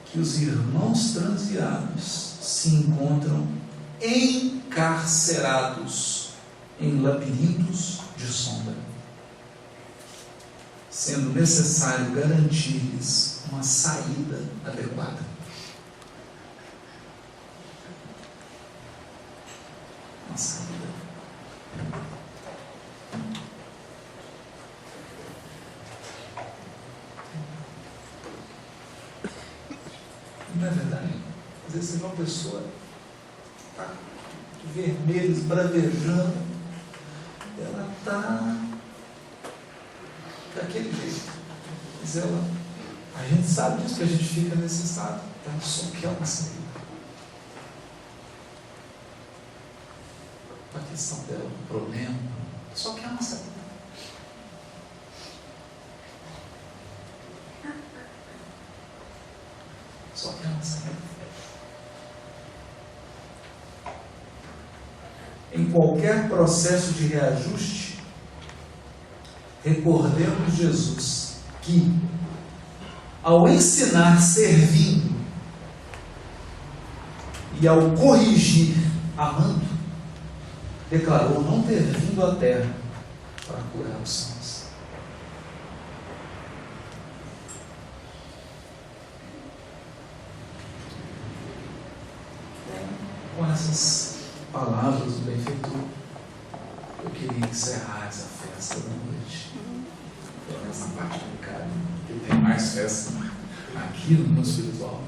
que os irmãos transviados se encontram encarcerados em labirintos de sombra, sendo necessário garantir-lhes uma saída adequada. Uma saída. Não é verdade? Às vezes você vê uma pessoa está vermelha, esbravejando, ela está daquele jeito. Mas ela, a gente sabe disso, que a gente fica nesse estado, ela só quer uma saída. A questão dela, o problema, só quer uma saída. Só que é uma saída. Em qualquer processo de reajuste, recordemos Jesus que, ao ensinar servindo e ao corrigir amando, declarou não ter vindo à terra para curar os sãos. Com essas palavras do benfeitor, eu queria encerrar essa festa da noite. Essa parte do cara, que tem mais festa aqui no mundo espiritual,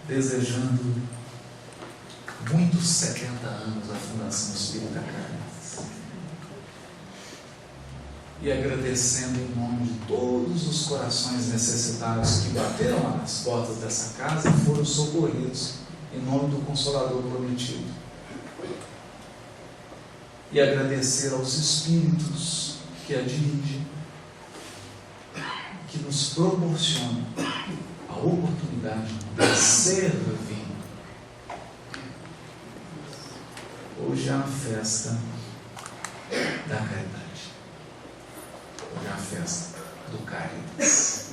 desejando muitos 70 anos da Fundação Espírita Carnes e agradecendo em nome de todos os corações necessitados que bateram às portas dessa casa e foram socorridos em nome do Consolador prometido, e agradecer aos Espíritos que a dirigem, que nos proporcionam a oportunidade de servir. Hoje é a festa da caridade, hoje é a festa do Caritas.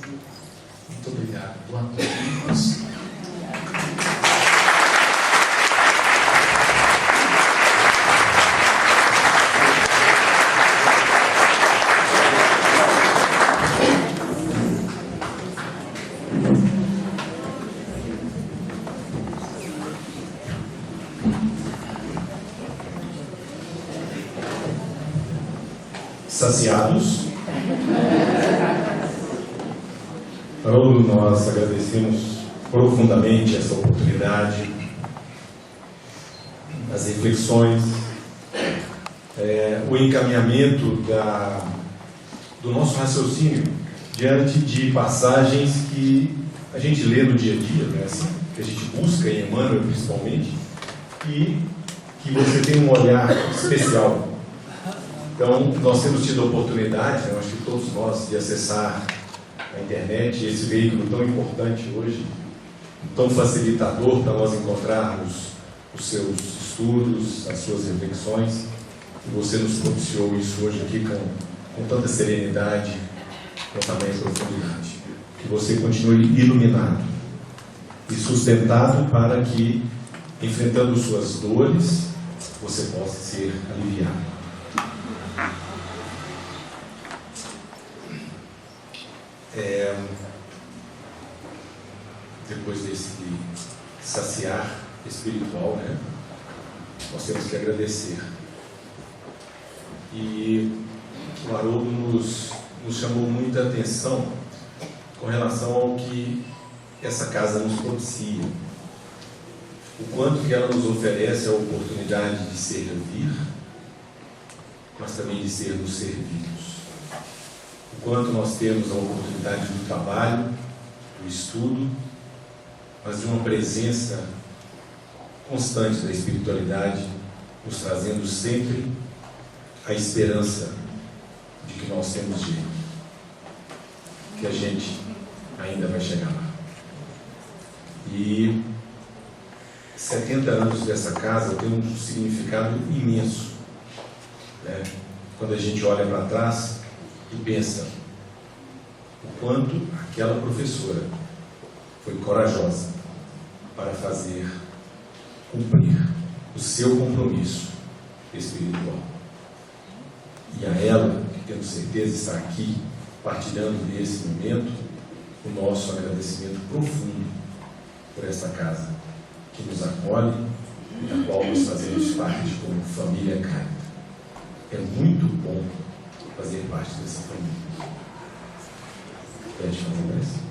Muito obrigado. Boa noite. Saciados? Haroldo, nós agradecemos profundamente essa oportunidade, as reflexões, o encaminhamento do nosso raciocínio diante de passagens que a gente lê no dia a dia, né? Assim, que a gente busca em Emmanuel principalmente, e que você tem um olhar especial. Então, nós temos tido a oportunidade, eu acho que todos nós, de acessar a internet, esse veículo tão importante hoje, tão facilitador para nós encontrarmos os seus estudos, as suas reflexões, e você nos propiciou isso hoje aqui com tanta serenidade, com tamanha profundidade. Que você continue iluminado e sustentado para que, enfrentando suas dores, você possa ser aliviado. Depois desse saciar espiritual, né, nós temos que agradecer. E o Haroldo nos chamou muita atenção com relação ao que essa casa nos propicia, o quanto que ela nos oferece a oportunidade de servir, mas também de sermos servidos. O quanto nós temos a oportunidade do trabalho, do estudo, mas de uma presença constante da espiritualidade, nos trazendo sempre a esperança de que nós temos jeito, que a gente ainda vai chegar lá. E 70 anos dessa casa tem um significado imenso, né? Quando a gente olha para trás e pensa o quanto aquela professora foi corajosa para fazer cumprir o seu compromisso espiritual. E a ela, que tenho certeza está aqui, partilhando desse momento, o nosso agradecimento profundo por essa casa que nos acolhe e da qual nós fazemos parte como família Cânida. É muito bom fazer parte dessa família. Pede fazer prece.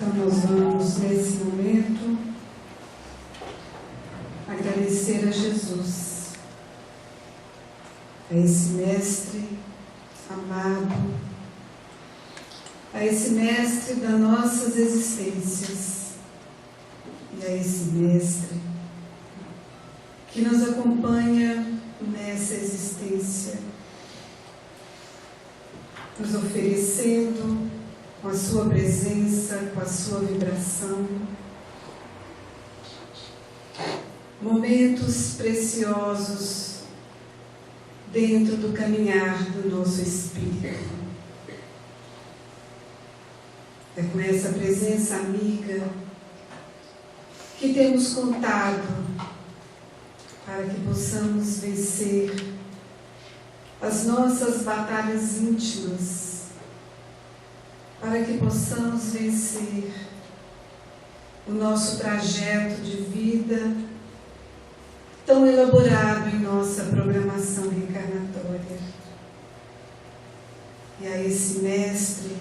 Então nós vamos nesse momento agradecer a Jesus, a esse mestre amado, a esse mestre das nossas existências e a esse mestre que nos acompanha nessa existência, nos oferecendo com a sua presença, com a sua vibração, momentos preciosos dentro do caminhar do nosso espírito. É com essa presença amiga que temos contado para que possamos vencer as nossas batalhas íntimas, para que possamos vencer o nosso trajeto de vida tão elaborado em nossa programação reencarnatória. E a esse mestre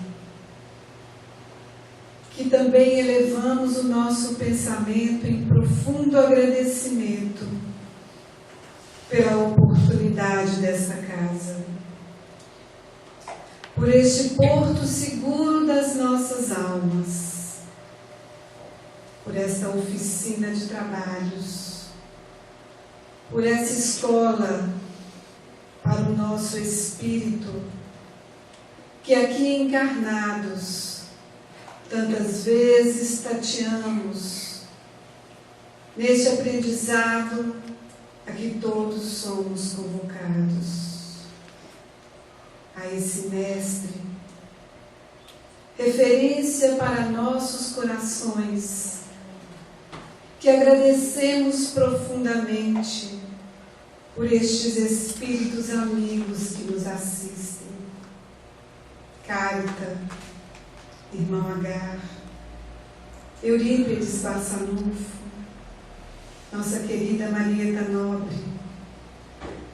que também elevamos o nosso pensamento em profundo agradecimento pela oportunidade dessa casa, por este porto seguro das nossas almas, por esta oficina de trabalhos, por essa escola para o nosso espírito, que aqui encarnados, tantas vezes tateamos neste aprendizado a que todos somos convocados, a esse Mestre, referência para nossos corações, que agradecemos profundamente por estes espíritos amigos que nos assistem. Carita, irmão Agar, Eurípides Barçanufo, nossa querida Marieta Nobre,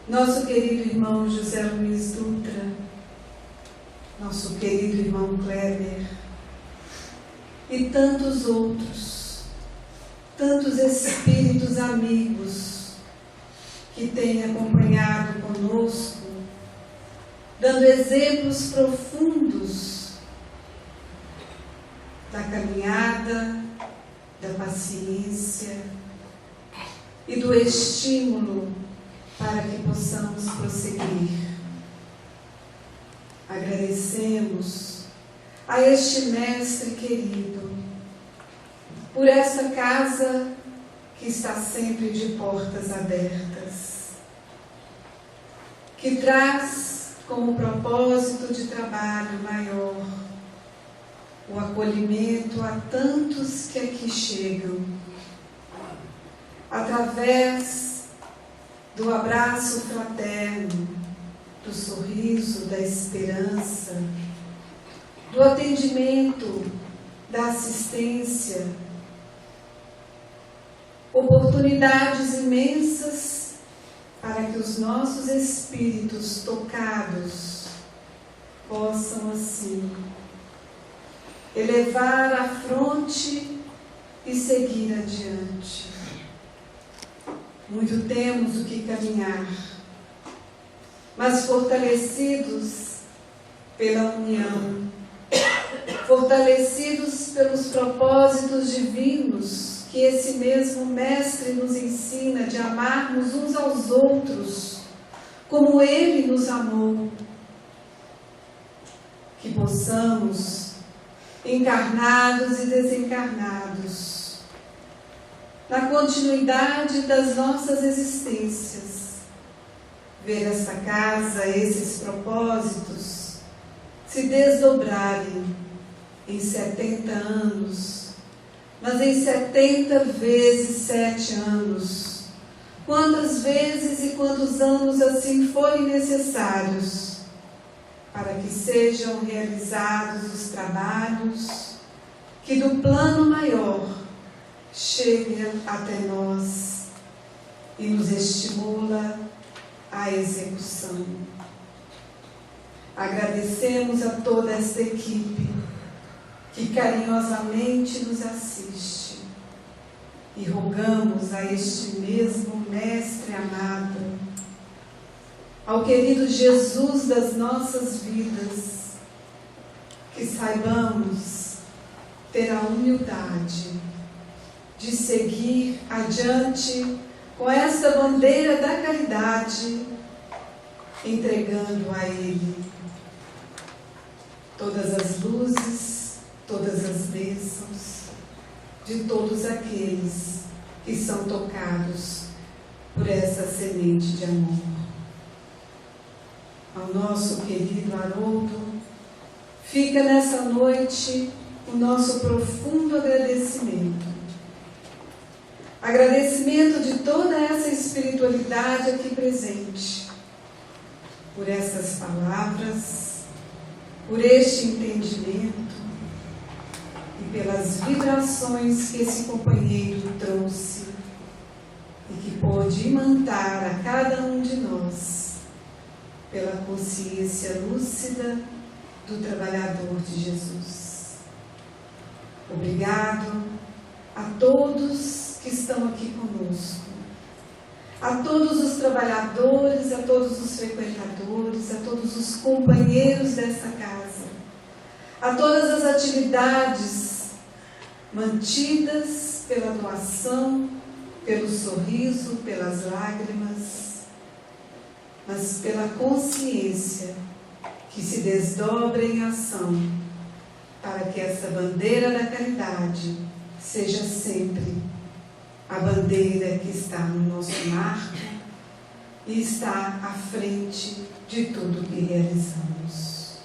nosso querido irmão José Luiz Dutra, nosso querido irmão Kleber e tantos outros, tantos espíritos amigos que têm acompanhado conosco, dando exemplos profundos da caminhada, da paciência e do estímulo para que possamos prosseguir. Agradecemos a este Mestre querido por essa casa que está sempre de portas abertas, que traz como propósito de trabalho maior o acolhimento a tantos que aqui chegam, através do abraço fraterno, do sorriso, da esperança, do atendimento, da assistência, oportunidades imensas para que os nossos espíritos tocados possam assim elevar a fronte e seguir adiante. Muito temos o que caminhar, mas fortalecidos pela união, fortalecidos pelos propósitos divinos que esse mesmo Mestre nos ensina de amarmos uns aos outros como Ele nos amou, que possamos, encarnados e desencarnados, na continuidade das nossas existências, ver esta casa, esses propósitos, se desdobrarem em 70 anos, mas em 70 vezes 7 anos, quantas vezes e quantos anos assim forem necessários, para que sejam realizados os trabalhos que do plano maior chegam até nós e nos estimula à execução. Agradecemos a toda esta equipe que carinhosamente nos assiste e rogamos a este mesmo Mestre amado, ao querido Jesus das nossas vidas, que saibamos ter a humildade de seguir adiante com essa bandeira da caridade, entregando a Ele todas as luzes, todas as bênçãos de todos aqueles que são tocados por essa semente de amor. Ao nosso querido Haroldo, fica nessa noite o nosso profundo agradecimento. Agradecimento de toda essa espiritualidade aqui presente, por essas palavras, por este entendimento e pelas vibrações que esse companheiro trouxe e que pôde imantar a cada um de nós, pela consciência lúcida do trabalhador de Jesus. Obrigado a todos que estão aqui conosco, a todos os trabalhadores, a todos os frequentadores, a todos os companheiros dessa casa, a todas as atividades mantidas pela doação, pelo sorriso, pelas lágrimas, mas pela consciência que se desdobra em ação para que essa bandeira da caridade seja sempre a bandeira que está no nosso marco e está à frente de tudo que realizamos.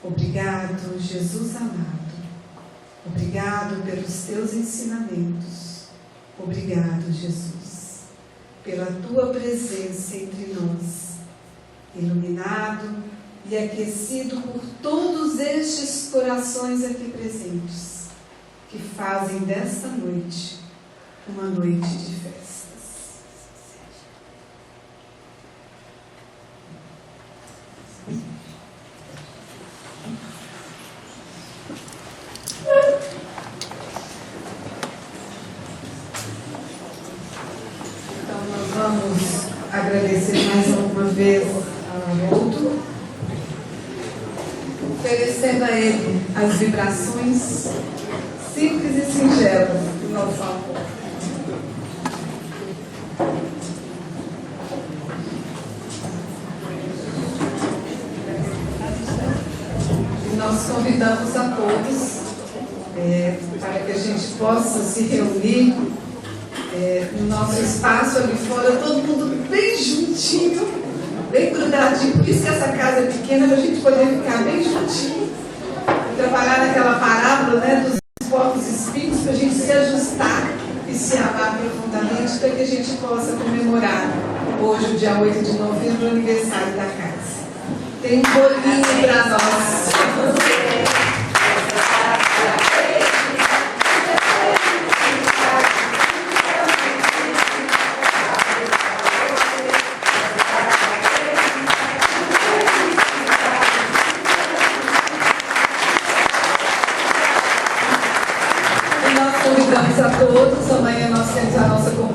Obrigado, Jesus amado. Obrigado pelos teus ensinamentos. Obrigado, Jesus, pela tua presença entre nós, iluminado e aquecido por todos estes corações aqui presentes, que fazem desta noite uma noite de festas. Então nós vamos agradecer mais alguma vez ao Haroldo, oferecendo a ele as vibrações simples e singelas do nosso amor. E nós convidamos a todos para que a gente possa se reunir no nosso espaço ali fora, todo mundo bem juntinho, bem grudadinho. Por isso que essa casa é pequena, para a gente poder ficar bem juntinho e trabalhar naquela parábola, né, dos porcos espinhos, para a gente se ajustar e se amar profundamente, para que a gente possa comemorar hoje, o dia 8 de novembro, o aniversário da casa. Tem um bolinho para nós. Convidamos a todos, amanhã nós temos a nossa companhia.